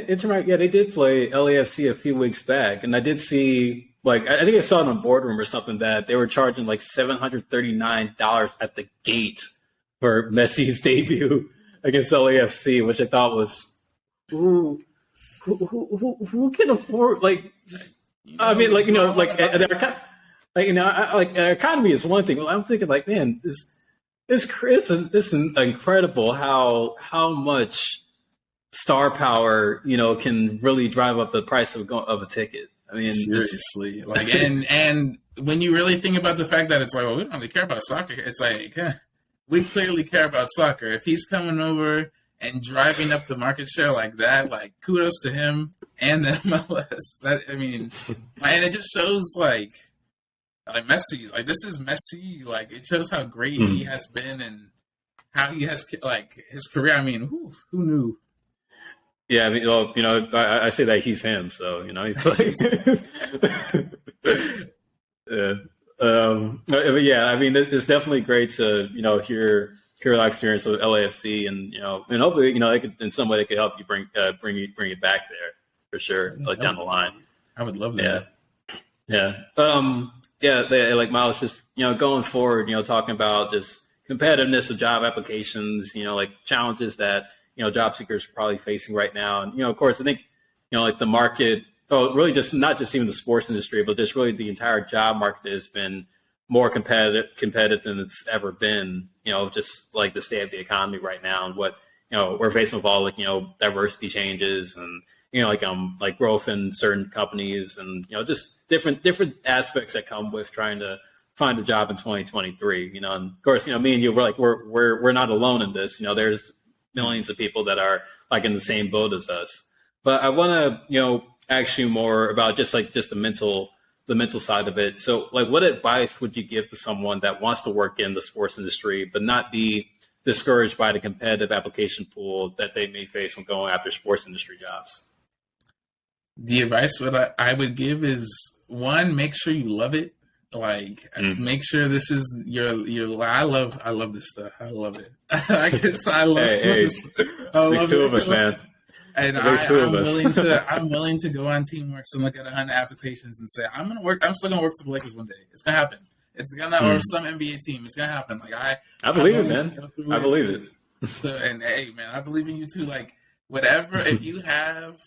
Inter Miami, they did play LAFC a few weeks back, and I did see. Like, I think I saw it on Boardroom or something that they were charging like $739 at the gate for Messi's debut against LAFC, which I thought was who can afford their economy is one thing. Well, I'm thinking like, man, this is incredible how much star power can really drive up the price of a ticket. I mean, seriously, like, and when you really think about the fact that it's like, well, we don't really care about soccer. It's like, we clearly care about soccer. If he's coming over and driving up the market share like that, like, kudos to him and the MLS. And it just shows like Messi, like, this is Messi. Like, it shows how great he has been and how he has like his career. I mean, who knew? Yeah, I mean, well, I say that he's him, so he's like, but yeah, I mean, it's definitely great to hear that experience with LAFC, and and hopefully they could, in some way, they could help you bring it back there for sure, like down the line. I would love that. Like Miles, just going forward, talking about just competitiveness of job applications, like challenges that job seekers are probably facing right now. And, of course, I think, like the market, really just not just even the sports industry, but just really the entire job market has been more competitive than it's ever been. Just like the state of the economy right now, and what we're facing with all like diversity changes and like growth in certain companies, and just different aspects that come with trying to find a job in 2023. And of course, me and you, we're not alone in this. There's millions of people that are like in the same boat as us. But I want to ask you more about just the mental side of it. So like, what advice would you give to someone that wants to work in the sports industry but not be discouraged by the competitive application pool that they may face when going after sports industry jobs? The advice what I would give is, one, make sure you love it. Like, make sure this is your. I love this stuff. I love it. I love sports. There's two of us, man. And I'm willing to go on Teamworks and look at 100 applications and say, I'm still gonna work for the Lakers one day. It's gonna happen. It's gonna, or some NBA team. It's gonna happen. Like I believe it, man. I believe it. So, and hey, man, I believe in you too. Like, whatever, if you have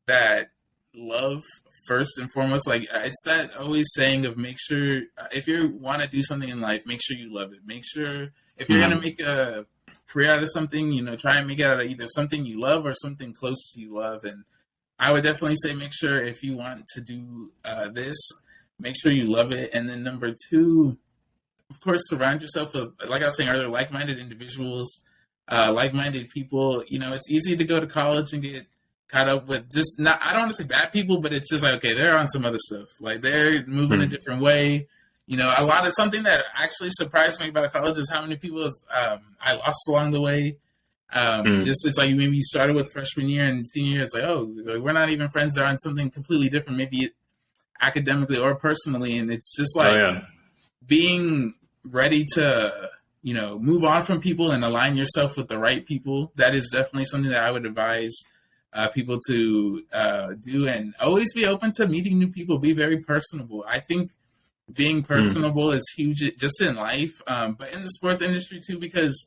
that love first and foremost, like it's that always saying of make sure if you want to do something in life, make sure you love it. Make sure if you're gonna make a career out of something, try and make it out of either something you love or something close to you love. And I would definitely say make sure if you want to do this, make sure you love it. And then number two, of course, surround yourself with, like I was saying earlier, like-minded individuals, like-minded people. It's easy to go to college and get caught up with just not, I don't want to say bad people, but it's just like, okay, they're on some other stuff. Like they're moving a different way. A lot of something that actually surprised me about college is how many people I lost along the way. Just it's like maybe you started with freshman year and senior year. It's like, oh, we're not even friends. They're on something completely different, maybe academically or personally. And it's just like being ready to, move on from people and align yourself with the right people. That is definitely something that I would advise people to do, and always be open to meeting new people. Be very personable. I think being personable is huge just in life, but in the sports industry too, because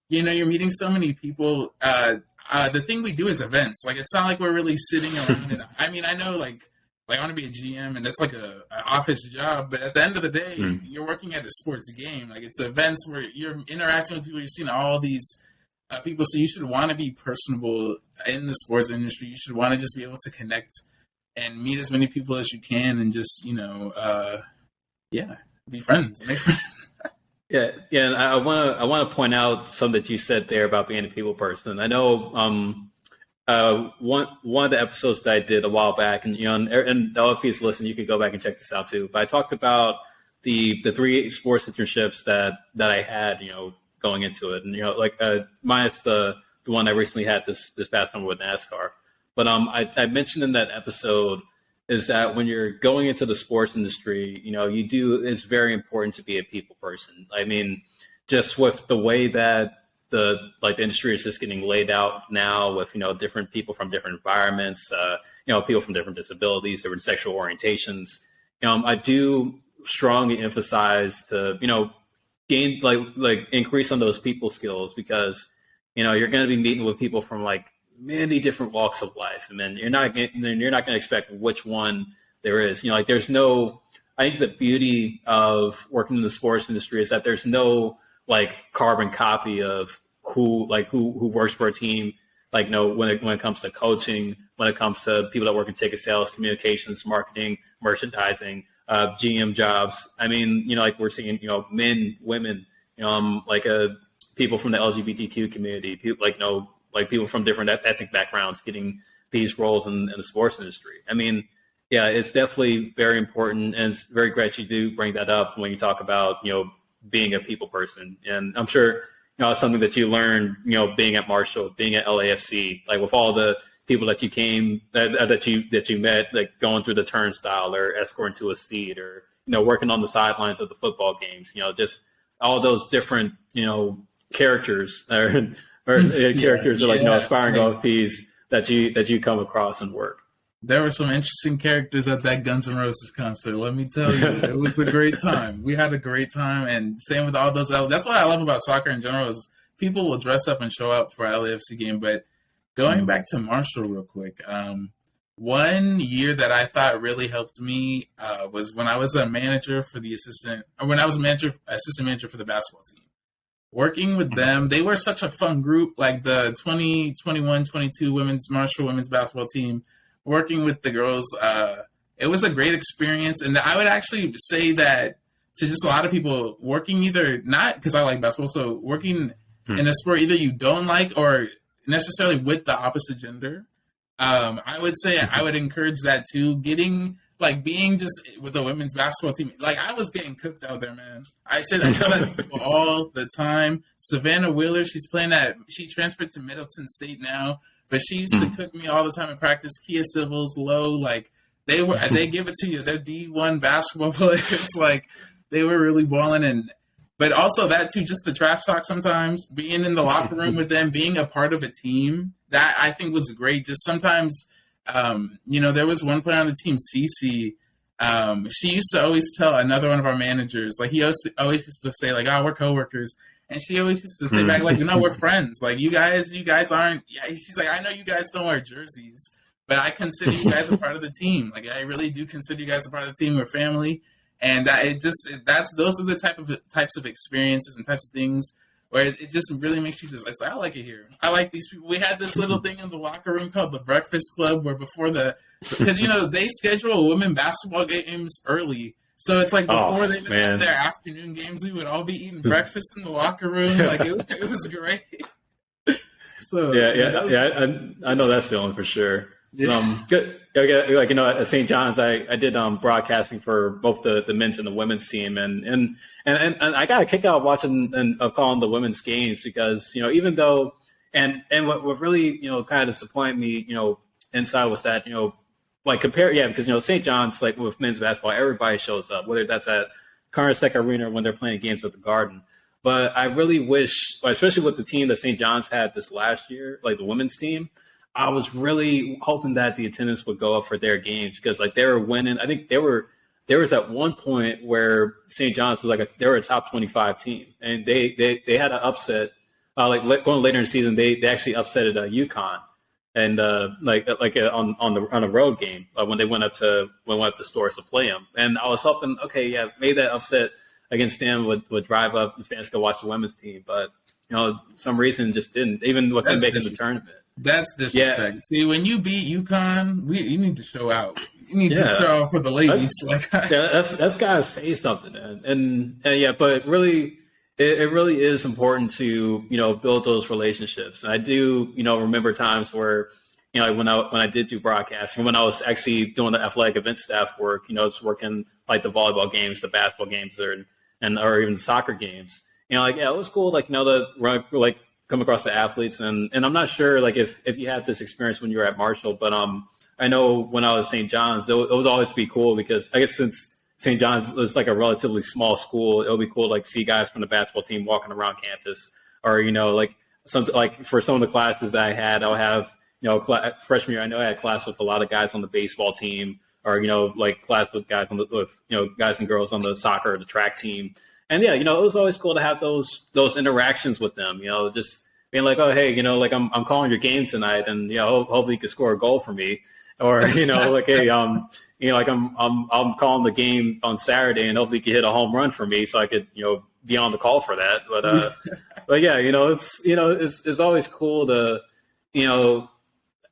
you're meeting so many people. The thing we do is events. Like, it's not like we're really sitting around. I know like I want to be a GM, and that's like an office job. But at the end of the day, you're working at a sports game. Like, it's events where you're interacting with people. You're seeing all these people. So you should want to be personable in the sports industry. You should want to just be able to connect and meet as many people as you can, and just be friends, make friends. Yeah, and I want to point out something that you said there about being a people person. I know one of the episodes that I did a while back, and and the LFPs listen, you can go back and check this out too. But I talked about the 3 sports internships that I had, going into it, and minus the one I recently had this past summer with NASCAR. But I mentioned in that episode is that when you're going into the sports industry, it's very important to be a people person. I mean, just with the way that the industry is just getting laid out now with, different people from different environments, people from different disabilities, different sexual orientations. I do strongly emphasize to, gain increase on those people skills, because, you're going to be meeting with people from many different walks of life, and then you're not going to expect which one there is. There's no. I think the beauty of working in the sports industry is that there's no carbon copy of who works for a team. When it comes to coaching, when it comes to people that work in ticket sales, communications, marketing, merchandising, GM jobs. I mean, we're seeing men, women, people from the LGBTQ community, people people from different ethnic backgrounds getting these roles in the sports industry. I mean, yeah, it's definitely very important, and it's very great you do bring that up when you talk about, being a people person. And I'm sure, it's something that you learned, being at Marshall, being at LAFC, with all the people that you met, going through the turnstile or escorting to a seat, or, working on the sidelines of the football games, just all those different, characters characters are aspiring LFPs that you come across and work. There were some interesting characters at that Guns N' Roses concert. Let me tell you, it was a great time. We had a great time, and same with all those. That's what I love about soccer in general is people will dress up and show up for an LAFC game. But going back to Marshall real quick, one year that I thought really helped me was when I was a manager for when I was assistant manager for the basketball team. Working with them, they were such a fun group, like the 2021-22 Marshall women's basketball team. Working with the girls, it was a great experience. And I would actually say that to just a lot of people, working either not because I like basketball, so working in a sport either you don't like or necessarily with the opposite gender, I would say I would encourage that too. Being just with the women's basketball team, like I was getting cooked out there, man. I say that to people all the time. Savannah Wheeler, she transferred to Middleton State now, but she used to cook me all the time in practice. Kia Civils, Low, like they give it to you. They're D1 basketball players, like they were really balling. But also that too, just the trash talk sometimes, being in the locker room with them, being a part of a team, that I think was great. Just sometimes, there was one player on the team, Cece. She used to always tell another one of our managers, like he always used to say, like, "Oh, we're coworkers," and she always used to say back, like, "No, we're friends. Like you guys aren't." Yeah, she's like, "I know you guys don't wear jerseys, but I consider you guys a part of the team. Like I really do consider you guys a part of the team. We're family." And those are the types of experiences and types of things where it just really makes you just like, I like it here. I like these people. We had this little thing in the locker room called the Breakfast Club where because they schedule women basketball games early. So it's like before they even had their afternoon games, we would all be eating breakfast in the locker room. Like it was great. So I know that feeling for sure. Good. Like at St. John's, I did broadcasting for both the men's and the women's team, and I got a kick out watching and calling the women's games because even though and what really kind of disappointed me inside was that because St. John's, like with men's basketball, everybody shows up, whether that's at Carnesec Arena or when they're playing games at the Garden. But I really wish, especially with the team that St. John's had this last year, like the women's team, I was really hoping that the attendance would go up for their games because like they were winning. I think there was at one point where St. John's was they were a top 25 team and they had an upset. Going later in the season, they actually upsetted UConn and on a road game when they went up to Stores to play them. And I was hoping, maybe that upset against them would drive up the fans to watch the women's team, but some reason just didn't. Even with them making the tournament. That's disrespect. Yeah. See, when you beat UConn, you need to show out. You need to show out for the ladies. That's gotta say something, man. But really, it really is important to build those relationships. And I do remember times where when I did do broadcasting, when I was actually doing the athletic event staff work, just working like the volleyball games, the basketball games, or even soccer games. It was cool. Come across the athletes and I'm not sure if you had this experience when you were at Marshall, but I know when I was at St. John's, it was always be cool because I guess since St. John's is like a relatively small school, it'll be cool to see guys from the basketball team walking around campus or for some of the classes that I had, I'll have freshman year I know I had class with a lot of guys on the baseball team or class with guys guys and girls on the soccer or the track team. And it was always cool to have those interactions with them, just being like, oh, hey, I'm calling your game tonight and, hopefully you can score a goal for me. Or, hey, I'm calling the game on Saturday and hopefully you can hit a home run for me so I could, be on the call for that. But, it's always cool to,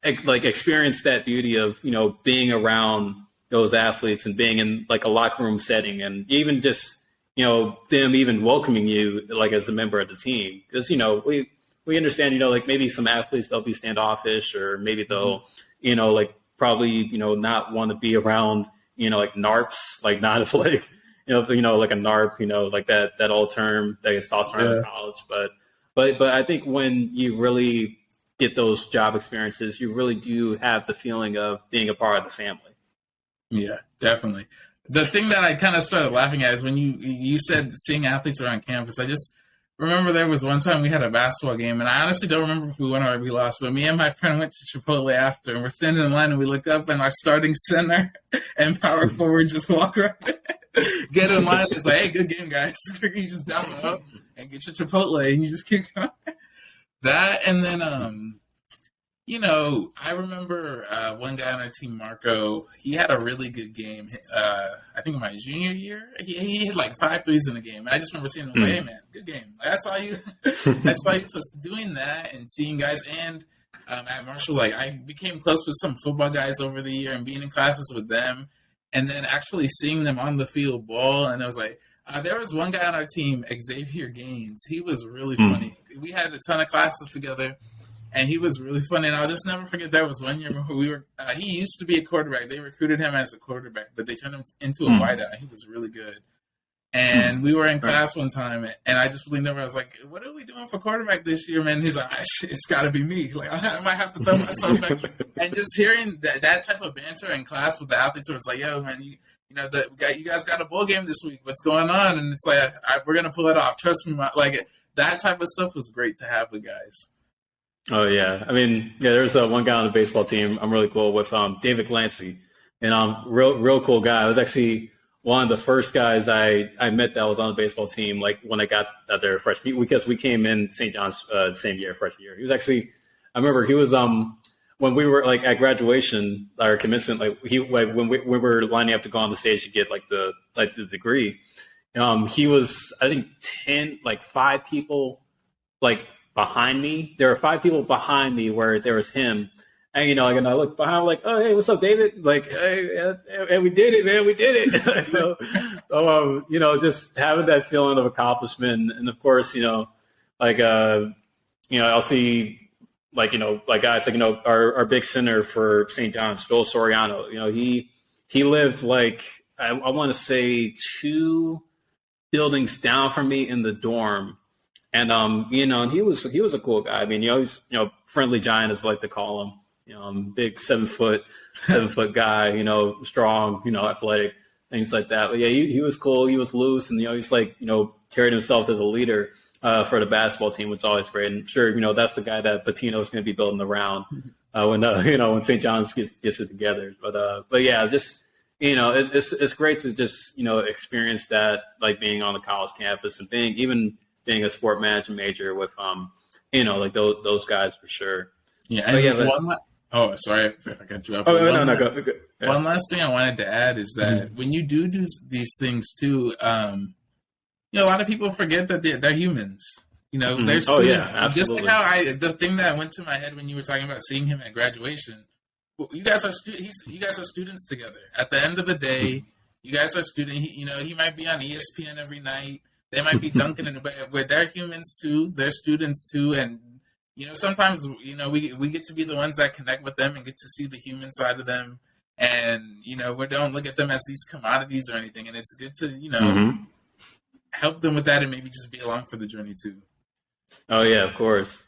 experience that beauty of, being around those athletes and being in a locker room setting and even just, them even welcoming you as a member of the team. Because, we understand, maybe some athletes, they'll be standoffish or maybe they'll, probably, not want to be around, NARPs, not if like a NARP, that old term that gets tossed around in college. But I think when you really get those job experiences, you really do have the feeling of being a part of the family. Yeah, definitely. The thing that I kind of started laughing at is when you said seeing athletes around campus. I just remember there was one time we had a basketball game, and I honestly don't remember if we won or we lost, but me and my friend went to Chipotle after, and we're standing in line, and we look up, and our starting center and power forward just walk around, get in line. It's like, hey, good game, guys. You just down up and get your Chipotle, and you just keep going. That, and then I remember one guy on our team, Marco. He had a really good game. I think in my junior year, he hit like 5 threes in a game, and I just remember seeing him. I was like, "Hey, man, good game." Like, I saw you. I saw you supposed to doing that and seeing guys. And at Marshall, like I became close with some football guys over the year and being in classes with them, and then actually seeing them on the field ball. And I was like, there was one guy on our team, Xavier Gaines. He was really funny. We had a ton of classes together. And he was really funny, and I'll just never forget. There was one year where we were. He used to be a quarterback. They recruited him as a quarterback, but they turned him into a wideout. He was really good. And we were in class one time, and I just leaned over. I was like, "What are we doing for quarterback this year, man?" He's like, "It's got to be me. Like, I might have to throw myself back." And just hearing that type of banter in class with the athletes, where it's like, "Yo, man, you guys got a bowl game this week. What's going on?" And it's like, "We're gonna pull it off. Trust me." Like that type of stuff was great to have with guys. Oh yeah, I mean, yeah. There's one guy on the baseball team I'm really cool with, David Glancy, and real cool guy. I was actually one of the first guys I met that was on the baseball team. Like when I got out there freshman, because we came in St. John's same year, freshman year. He was actually, I remember he was when we were like at graduation or commencement, when we were lining up to go on the stage to get the degree. He was, I think 5 people behind me. There were 5 people behind me where there was him. And, and I looked behind, like, "Oh, hey, what's up, David?" Like, "Hey, and we did it, man. We did it." so, just having that feeling of accomplishment. And of course, I'll see, guys, our big center for St. John's, Joel Soriano, he lived I want to say 2 buildings down from me in the dorm. And and he was a cool guy. I mean, he's friendly giant, as I like to call him. Big 7 foot guy. Strong. Athletic, things like that. But yeah, he was cool. He was loose, and he's carried himself as a leader for the basketball team, which is always great. And sure, that's the guy that Patino is going to be building around when St. John's gets it together. But yeah, just it's great to just experience that, like being on the college campus and being a sport management major with those guys for sure. Yeah. And sorry if I got you up. Go. Yeah. One last thing I wanted to add is that when you do these things too, a lot of people forget that they're humans. They're students. Oh, yeah, just like how the thing that went to my head when you were talking about seeing him at graduation. Well, you guys are students together. At the end of the day, you guys are students. He might be on ESPN every night. They might be dunking in the but they're humans too. They're students too, and sometimes we get to be the ones that connect with them and get to see the human side of them, and we don't look at them as these commodities or anything. And it's good to help them with that and maybe just be along for the journey too. Oh yeah, of course.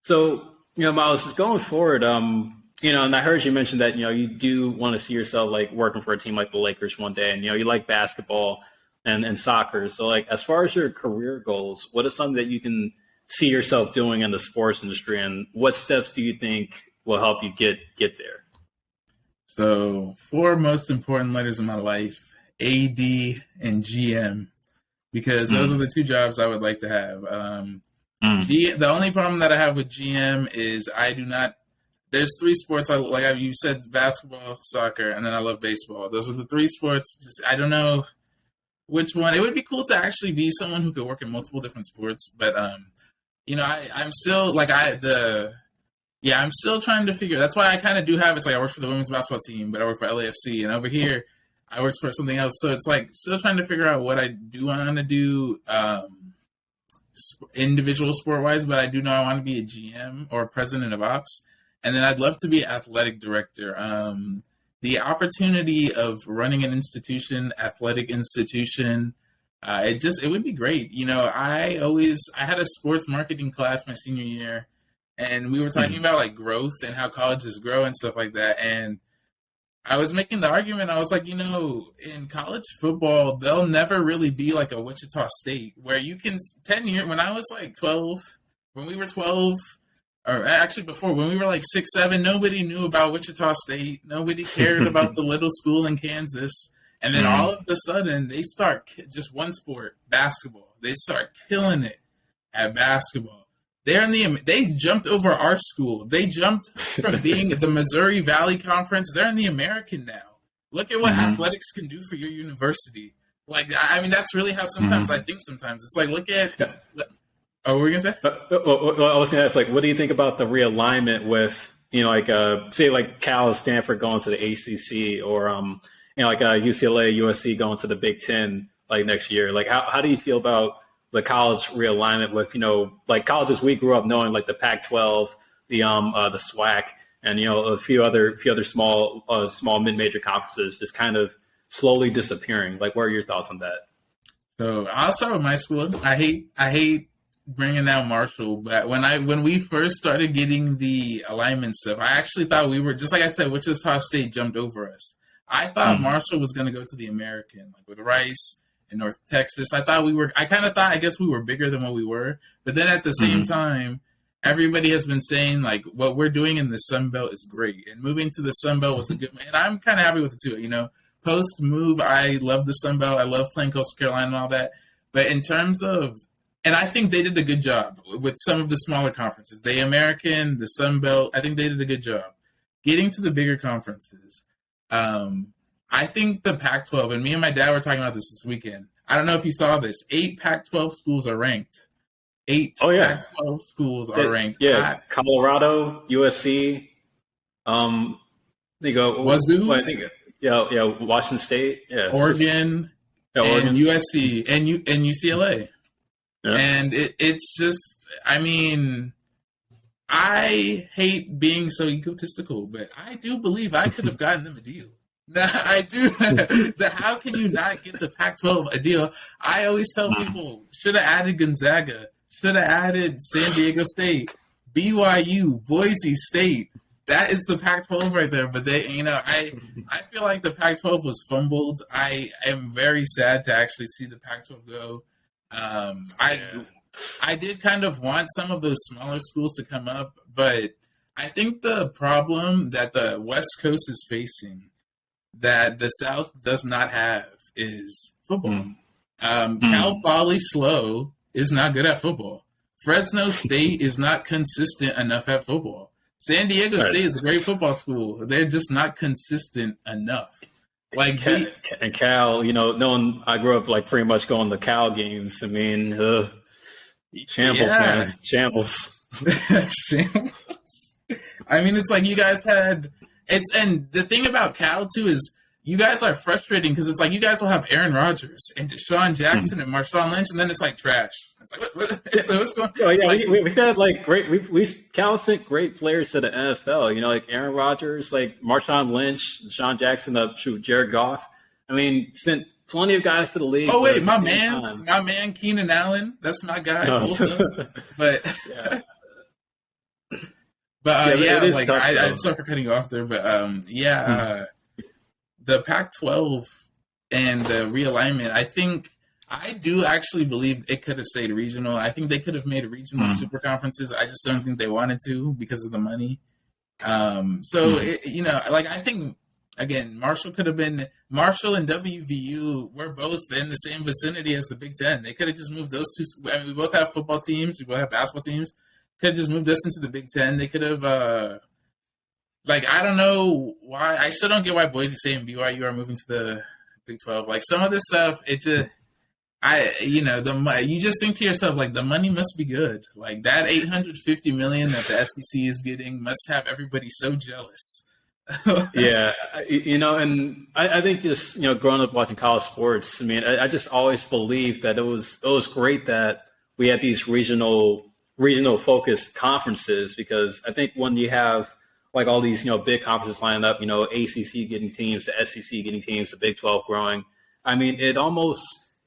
So Miles, just going forward, and I heard you mention that you do want to see yourself working for a team like the Lakers one day, and you like basketball and soccer. So as far as your career goals, what is something that you can see yourself doing in the sports industry, and what steps do you think will help you get there? So 4 most important letters in my life, AD and GM, because those are the 2 jobs I would like to have. The only problem that I have with GM is there's 3 sports you said, basketball, soccer, and then I love baseball. Those are the 3 sports. I don't know which one. It would be cool to actually be someone who could work in multiple different sports, but I'm still I'm still trying to figure. That's why I kind of do have I work for the women's basketball team, but I work for LAFC, and over here I work for something else. So it's still trying to figure out what I do want to do individual sport wise, but I do know I want to be a GM or a president of ops, and then I'd love to be athletic director. The opportunity of running an athletic institution, it would be great. I had a sports marketing class my senior year, and we were talking about growth and how colleges grow and stuff like that. And I was making the argument. I was like, in college football, they'll never really be like a Wichita State where you can 10 years. When I was 12, when we were 12, or actually before, when we were 6, 7, nobody knew about Wichita State. Nobody cared about the little school in Kansas. And then all of a sudden, they start just one sport, basketball. They start killing it at basketball. They jumped over our school. They jumped from being the Missouri Valley Conference. They're in the American now. Look at what athletics can do for your university. Like, I mean, that's really how sometimes I think. Sometimes it's like, look at. Oh, what were you gonna say? I was gonna ask, like, what do you think about the realignment with, say like Cal, Stanford going to the ACC, or like UCLA, USC going to the Big Ten like next year? Like, how do you feel about the college realignment with, like colleges we grew up knowing, like the Pac-12, the SWAC, and a few other small mid-major conferences just kind of slowly disappearing. Like, what are your thoughts on that? So I'll start with my school. I hate bringing down Marshall, but when we first started getting the alignment stuff, I actually thought we were, just like I said, Wichita State jumped over us. I thought Marshall was going to go to the American, like with Rice in North Texas. I guess we were bigger than what we were. But then at the same time, everybody has been saying, like, what we're doing in the Sun Belt is great. And moving to the Sun Belt was a good, and I'm kind of happy with it too. Post move, I love the Sun Belt. I love playing Coastal Carolina and all that. But in terms of, and I think they did a good job with some of the smaller conferences, the American, the Sun Belt. I think they did a good job getting to the bigger conferences. I think the Pac-12, and me and my dad were talking about this weekend. I don't know if you saw this. 8 Pac-12 schools are ranked. 8 Pac-12 schools are ranked. Yeah, Colorado, USC. They go. Wazoo. I think. Yeah. Washington State. Yeah. Oregon. Oregon. And USC and UCLA. Yeah. And it's just, I mean, I hate being so egotistical, but I do believe I could have gotten them a deal. I do. How can you not get the Pac-12 a deal? I always tell people, should have added Gonzaga, should have added San Diego State, BYU, Boise State. That is the Pac-12 right there. But they, I feel like the Pac-12 was fumbled. I am very sad to actually see the Pac-12 go. I did kind of want some of those smaller schools to come up, but I think the problem that the West Coast is facing that the South does not have is football. Cal Poly Slow is not good at football. Fresno State is not consistent enough at football. San Diego State is a great football school. They're just not consistent enough. Like and Cal, knowing I grew up like pretty much going to Cal games. I mean, shambles, man, shambles. Shambles. I mean, it's like you guys had. And the thing about Cal too is you guys are frustrating because it's like you guys will have Aaron Rodgers and Deshaun Jackson and Marshawn Lynch, and then it's like trash. It's like what's going? Oh yeah, like, we've had like great. We Cal sent great players to the NFL. Like Aaron Rodgers, like Marshawn Lynch, Deshaun Jackson, Jared Goff. I mean, sent plenty of guys to the league. Oh wait, my man, Keenan Allen. That's my guy. Also. But. Yeah. But like I'm sorry for cutting you off there, but the Pac-12 and the realignment, I do actually believe it could have stayed regional. I think they could have made regional super conferences. I just don't think they wanted to because of the money. I think again, Marshall and WVU were both in the same vicinity as the Big Ten. They could have just moved those two. I mean, we both have football teams. We both have basketball teams. Could have just moved us into the Big Ten. They could have, I don't know why. I still don't get why Boise State and BYU are moving to the Big 12. Like, some of this stuff, it just, you just think to yourself, like, the money must be good. Like, that $850 million that the SEC is getting must have everybody so jealous. Yeah, and I think just, growing up watching college sports, I mean, I just always believed that it was great that we had these regional focused conferences, because I think when you have like all these, big conferences lined up, ACC getting teams, the SEC getting teams, the Big 12 growing. I mean, it almost,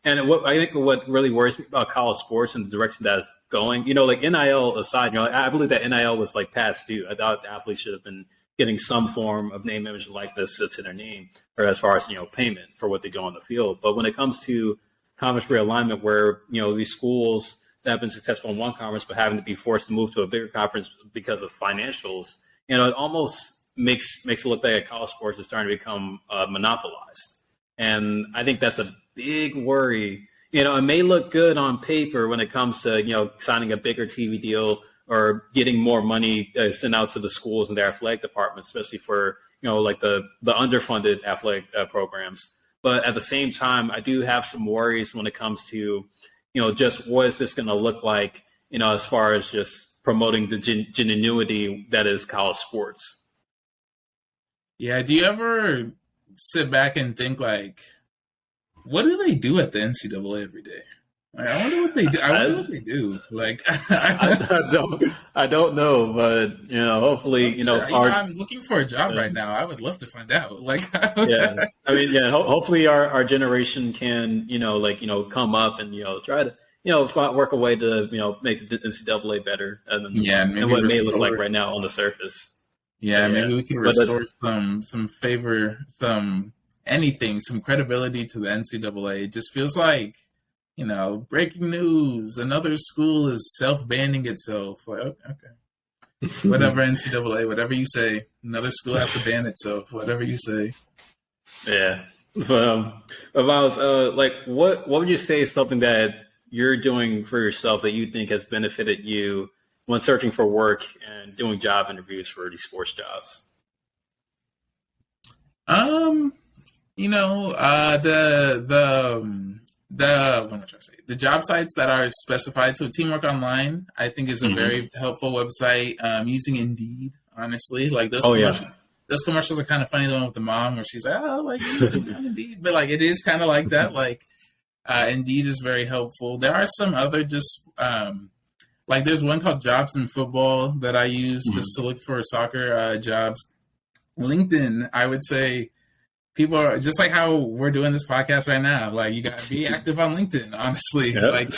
and I think what really worries me about college sports and the direction that's going, like NIL aside, I believe that NIL was like past due. I thought athletes should have been getting some form of name, image, like this to their name, or as far as, payment for what they do on the field. But when it comes to conference realignment, where, these schools that have been successful in one conference but having to be forced to move to a bigger conference because of financials, it almost makes it look like college sports is starting to become monopolized. And I think that's a big worry, it may look good on paper when it comes to, signing a bigger TV deal or getting more money sent out to the schools and their athletic departments, especially for, like the underfunded athletic programs. But at the same time, I do have some worries when it comes to, just what is this going to look like, as far as just promoting the genuinity that is college sports. Yeah. Do you ever sit back and think, like, what do they do at the NCAA every day? Like, I wonder what they do. I wonder what they do. Like, I don't know, but hopefully, I'm looking for a job right now. I would love to find out. Like, yeah, I mean, yeah, hopefully our generation can, come up and try to, work a way to, make the NCAA better than maybe what it may look like right now on the surface. Yeah, maybe we can restore some favor, some credibility to the NCAA. It just feels like, breaking news, another school is self-banning itself. Like, okay. Whatever, NCAA, whatever you say. Another school has to ban itself, whatever you say. Yeah. But Miles, what would you say is something that you're doing for yourself that you think has benefited you when searching for work and doing job interviews for these sports jobs? What am I trying to say? The job sites that are specified. So Teamwork Online, I think, is a very helpful website. Using Indeed, honestly, like those commercials. Those commercials are kind of funny. The one with the mom where she's like, "Oh, like you need to be on Indeed," but like it is kind of like that. Like Indeed is very helpful. There are some other just like there's one called Jobs in Football that I use just to look for soccer jobs. LinkedIn, I would say. People are just like how we're doing this podcast right now. Like, you got to be active on LinkedIn, honestly. Yep. Like,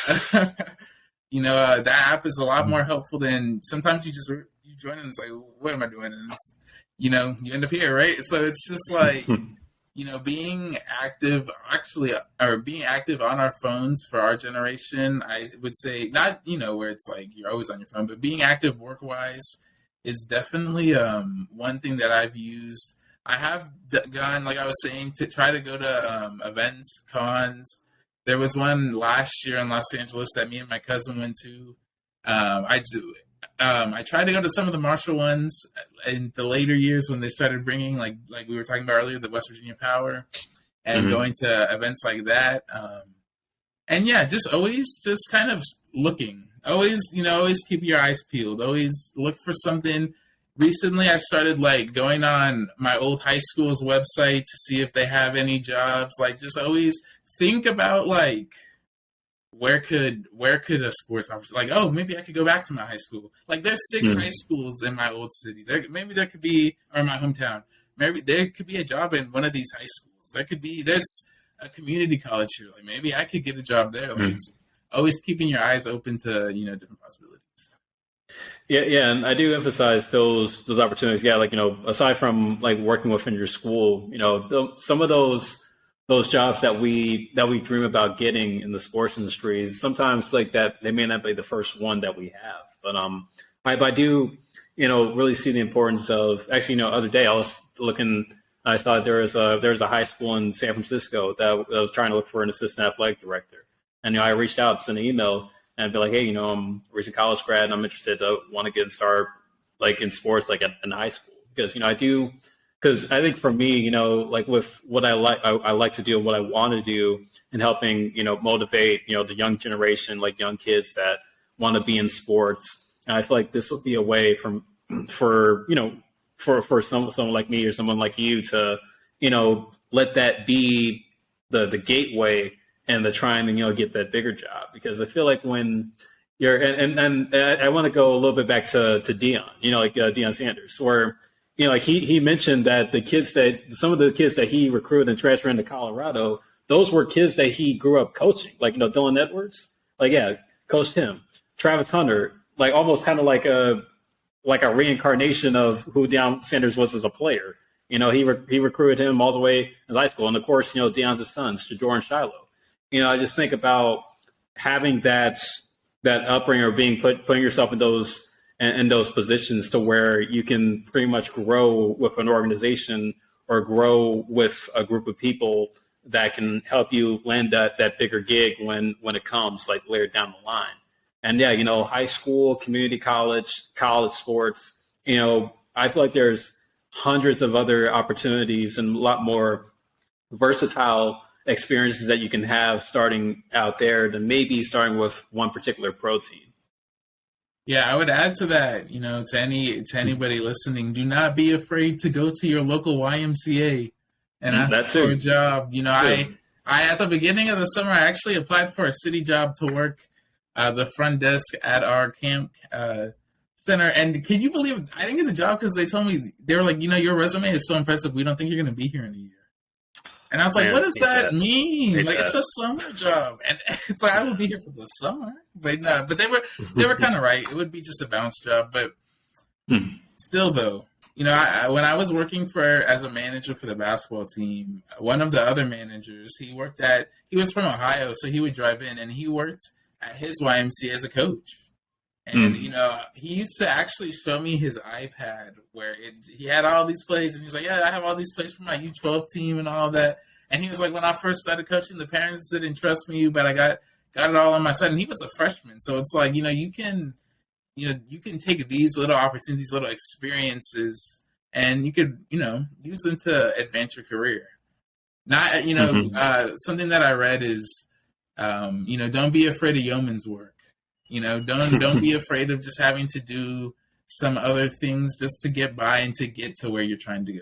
that app is a lot more helpful than sometimes you join and it's like, what am I doing? And it's, you end up here, right? So it's just like, being active being active on our phones for our generation, I would say not, where it's like you're always on your phone, but being active work-wise is definitely one thing that I've used. I have gone, like I was saying, to try to go to events, cons. There was one last year in Los Angeles that me and my cousin went to. I tried to go to some of the Marshall ones in the later years when they started bringing, like we were talking about earlier, the West Virginia Power, and going to events like that. And yeah, just always just kind of looking. Always keep your eyes peeled. Always look for something. Recently, I started going on my old high school's website to see if they have any jobs. Like, just always think about where could a sports opportunity, maybe I could go back to my high school. Like, there's 6 high schools in my old city. Maybe there could be, or in my hometown. Maybe there could be a job in one of these high schools. There's a community college here. Like, maybe I could get a job there. Like, it's always keeping your eyes open to different possibilities. Yeah, and I do emphasize those opportunities. Yeah, aside from working within your school, some of those jobs that we dream about getting in the sports industry, sometimes that they may not be the first one that we have. But I do really see the importance of actually. Other day I was looking. I saw there was a high school in San Francisco that was trying to look for an assistant athletic director, and I reached out, sent an email. And be like, hey, I'm a recent college grad and I'm interested to want to get started in sports in high school. Because, because I think for me, with what I like to do and what I want to do and helping, motivate, the young generation, young kids that want to be in sports. And I feel like this would be a way for someone like me or someone like you to, let that be the gateway and the trying to get that bigger job. Because I feel like when you're and I want to go a little bit back to Deion, Deion Sanders, where he mentioned that some of the kids that he recruited and transferred into Colorado, those were kids that he grew up coaching, Dylan Edwards, coached him. Travis Hunter, almost kind of like a reincarnation of who Deion Sanders was as a player. He recruited him all the way in high school, and of course, Deion's sons, Shador and Shiloh. I just think about having that upbringing or putting yourself in those positions to where you can pretty much grow with an organization or grow with a group of people that can help you land that bigger gig when it comes like later down the line. And yeah, high school, community college, college sports, I feel like there's hundreds of other opportunities and a lot more versatile experiences that you can have starting out there than maybe starting with one particular pro team. Yeah, I would add to that, to anybody listening, do not be afraid to go to your local YMCA and ask for a job. I at the beginning of the summer, I actually applied for a city job to work the front desk at our camp center. And can you believe I didn't get the job because they told me, they were like, your resume is so impressive. We don't think you're going to be here in a year. And I was like, what does that mean? Like, it's a summer job. And it's like, I will be here for the summer. But no, but they were kind of right. It would be just a bounce job. But still, though, when I was working as a manager for the basketball team, one of the other managers, he was from Ohio, so he would drive in, and he worked at his YMCA as a coach. And, he used to actually show me his iPad where he had all these plays. And he's like, yeah, I have all these plays for my U12 team and all that. And he was like, when I first started coaching, the parents didn't trust me, but I got it all on my side. And he was a freshman. So it's like, you can take these little opportunities, little experiences, and you could, use them to advance your career. Not, something that I read is, don't be afraid of yeoman's work. Don't be afraid of just having to do some other things just to get by and to get to where you're trying to go.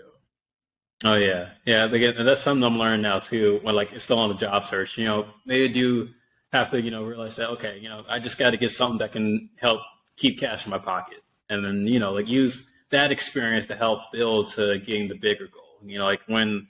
Oh yeah. That's something I'm learning now too. When it's still on the job search, maybe you have to, realize that, okay, I just got to get something that can help keep cash in my pocket. And then, use that experience to help build to getting the bigger goal. When,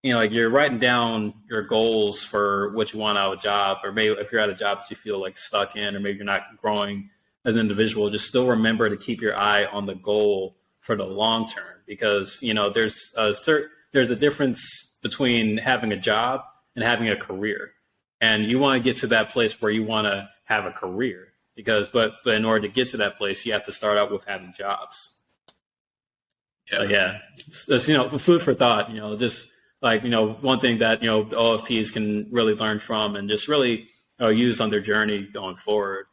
you're writing down your goals for what you want out of a job, or maybe if you're at a job that you feel stuck in, or maybe you're not growing as an individual, just still remember to keep your eye on the goal for the long term, because, there's a difference between having a job and having a career. And you want to get to that place where you want to have a career, but in order to get to that place, you have to start out with having jobs. That's, food for thought, just one thing that, the OFPs can really learn from and just really use on their journey going forward.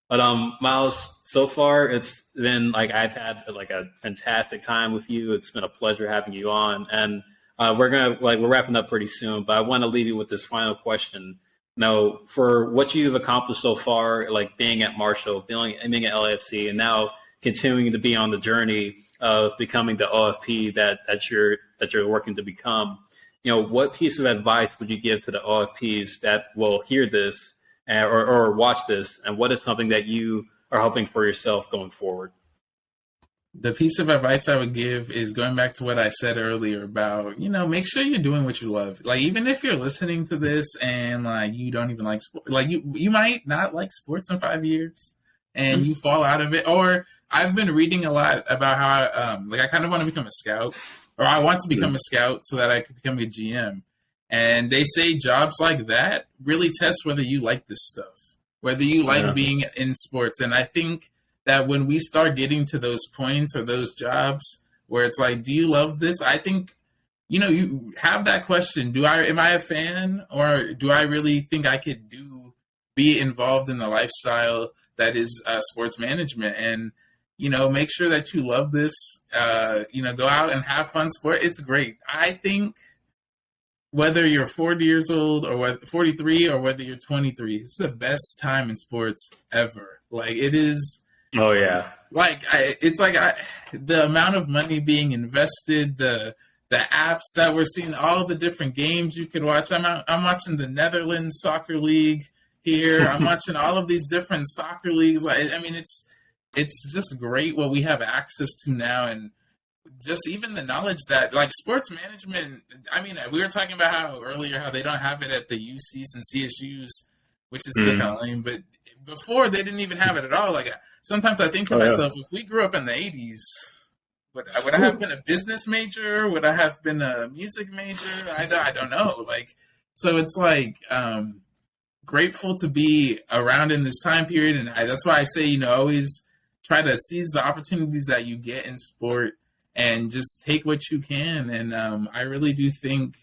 But Miles, so far it's been I've had a fantastic time with you. It's been a pleasure having you on, and we're wrapping up pretty soon. But I want to leave you with this final question. Now, for what you've accomplished so far, being at Marshall, being at LAFC, and now continuing to be on the journey of becoming the OFP that you're working to become, what piece of advice would you give to the OFPs that will hear this or watch this, and what is something that you are hoping for yourself going forward? The piece of advice I would give is going back to what I said earlier about, make sure you're doing what you love. Even if you're listening to this and you don't even like sports, you might not like sports in 5 years and you fall out of it. Or I've been reading a lot about how I kind of want to become a scout, or I want to become a scout so that I could become a GM. And they say jobs like that really test whether you like this stuff, whether you like being in sports. And I think that when we start getting to those points or those jobs where it's do you love this? I think, you have that question. Am I a fan, or do I really think I could be involved in the lifestyle that is sports management? And, make sure that you love this, go out and have fun. Sport, it's great. I think whether you're 40 years old or 43 or whether you're 23, it's the best time in sports ever. It is. Oh yeah. The amount of money being invested, the apps that we're seeing, all the different games you could watch. I'm watching the Netherlands Soccer League here. I'm watching all of these different soccer leagues. It's just great what we have access to now, and just even the knowledge that sports management. We were talking about how they don't have it at the UCs and CSUs, which is still kind of lame. But before, they didn't even have it at all. Sometimes I think to myself, if we grew up in the 80s, would I have been a business major? Would I have been a music major? I don't know. So it's grateful to be around in this time period. And that's why I say, always try to seize the opportunities that you get in sport and just take what you can. And I really do think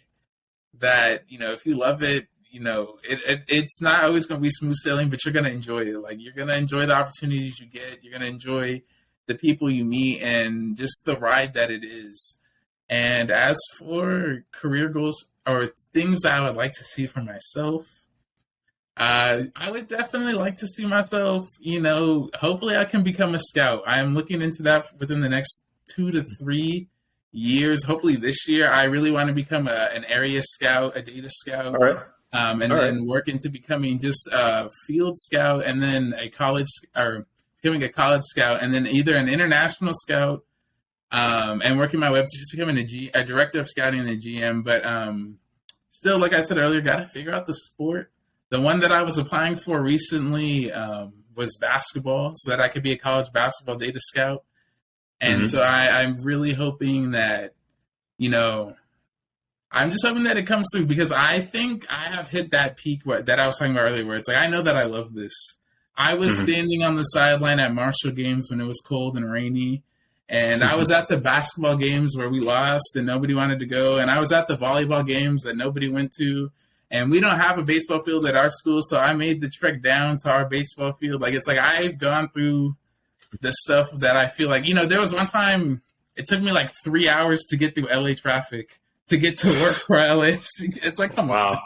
that, if you love it, it's not always going to be smooth sailing, but you're going to enjoy it. Like, you're going to enjoy the opportunities you get. You're going to enjoy the people you meet and just the ride that it is. And as for career goals or things I would like to see for myself, I would definitely like to see myself, hopefully I can become a scout. I am looking into that within the next 2 to 3 years. Hopefully this year, I really want to become an area scout, a data scout. All right. Work into becoming just a field scout, and then becoming a college scout, and then either an international scout, and working my way up to just becoming a director of scouting and a GM. But still, like I said earlier, got to figure out the sport. The one that I was applying for recently was basketball, so that I could be a college basketball data scout. And so I'm really hoping that, I'm just hoping that it comes through, because I think I have hit that peak that I was talking about earlier, where it's like, I know that I love this. I was standing on the sideline at Marshall games when it was cold and rainy, and I was at the basketball games where we lost and nobody wanted to go, and I was at the volleyball games that nobody went to, and we don't have a baseball field at our school, so I made the trek down to our baseball field. Like, it's like I've gone through the stuff that I feel like, there was one time it took me like 3 hours to get through LA traffic to get to work for LAFC. It's like, come on.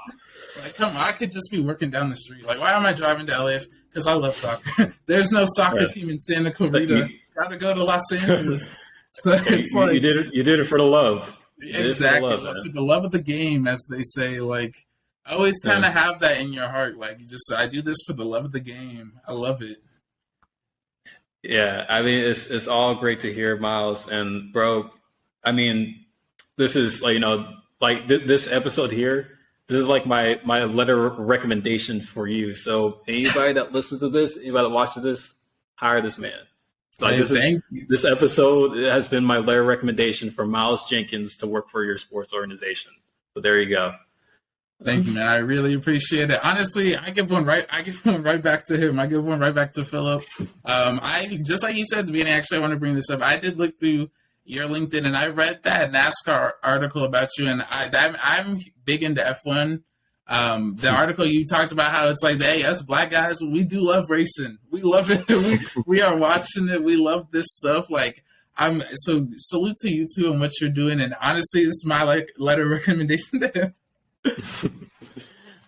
Like, come on, I could just be working down the street. Like, why am I driving to LAFC? Because I love soccer. There's no soccer team in Santa Clarita. Gotta go to Los Angeles. So it's you did it for the love. Exactly. For the love of the game, as they say. Like, always kind of have that in your heart. Like, I do this for the love of the game. I love it. Yeah, I mean, it's all great to hear, Miles. And bro, I mean, this is like, this episode here, this is like my letter recommendation for you. So anybody that listens to this, anybody that watches this, hire this man. Like, this episode has been my letter recommendation for Miles Jenkins to work for your sports organization. So there you go. Thank you, man. I really appreciate it. Honestly, I give one right back to him. I give one right back to Philip. I just like you said at the beginning, actually, I want to bring this up. I did look through your LinkedIn, and I read that NASCAR article about you, and I'm big into F1. The article you talked about how it's like, hey, us black guys, we do love racing. We love it. we are watching it. We love this stuff. Like, so salute to you too and what you're doing. And honestly, this is my letter recommendation to him.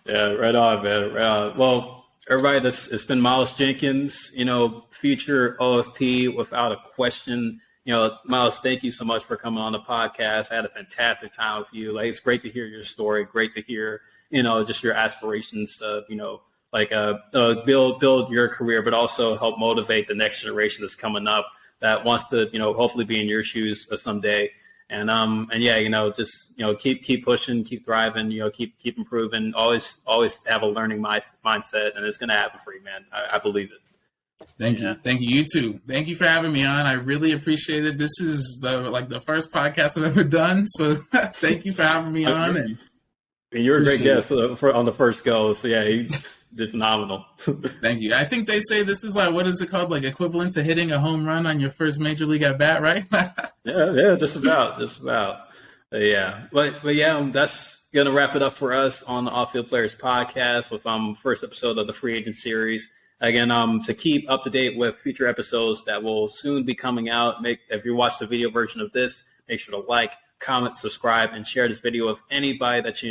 Yeah, right on, man. Right on. Well, everybody, it's been Miles Jenkins, future OFP without a question. Miles, thank you so much for coming on the podcast. I had a fantastic time with you. Like, it's great to hear your story. Great to hear, just your aspirations to, build your career, but also help motivate the next generation that's coming up that wants to, hopefully be in your shoes someday. And yeah, just keep pushing, keep thriving, keep improving. Always have a learning mindset, and it's gonna happen for you, man. I believe it. Thank you. You too. Thank you for having me on. I really appreciate it. This is the first podcast I've ever done, so thank you for having me on. And you're a great guest on the first go. So yeah, you did phenomenal. Thank you. I think they say this is like, what is it called? Like equivalent to hitting a home run on your first major league at bat, right? Yeah, just about. Yeah, but yeah, that's gonna wrap it up for us on the Off Field Players podcast with first episode of the free agent series. Again, to keep up to date with future episodes that will soon be coming out. If you watch the video version of this, make sure to like, comment, subscribe, and share this video with anybody that that's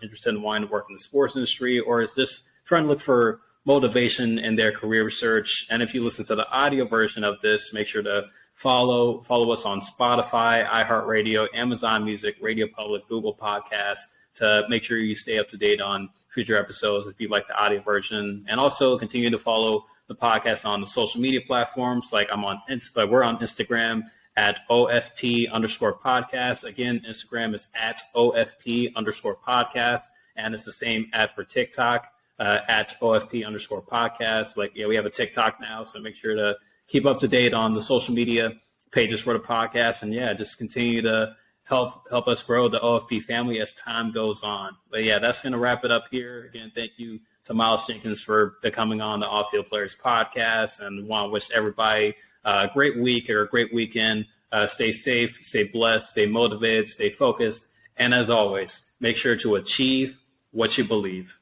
interested in wanting to work in the sports industry or is just trying to look for motivation in their career research. And if you listen to the audio version of this, make sure to follow us on Spotify, iHeartRadio, Amazon Music, Radio Public, Google Podcasts to make sure you stay up to date on future episodes if you like the audio version. And also continue to follow the podcast on the social media platforms. Like we're on Instagram at OFP_podcast. Again, Instagram is at OFP_podcast. And it's the same for TikTok. At OFP_podcast. Like, yeah, we have a TikTok now, so make sure to keep up to date on the social media pages for the podcast, and yeah, just continue to help us grow the OFP family as time goes on. But yeah, that's going to wrap it up here. Again, thank you to Miles Jenkins for coming on the Off Field Players podcast, and want to wish everybody a great week or a great weekend. Stay safe, stay blessed, stay motivated, stay focused, And as always, make sure to achieve what you believe.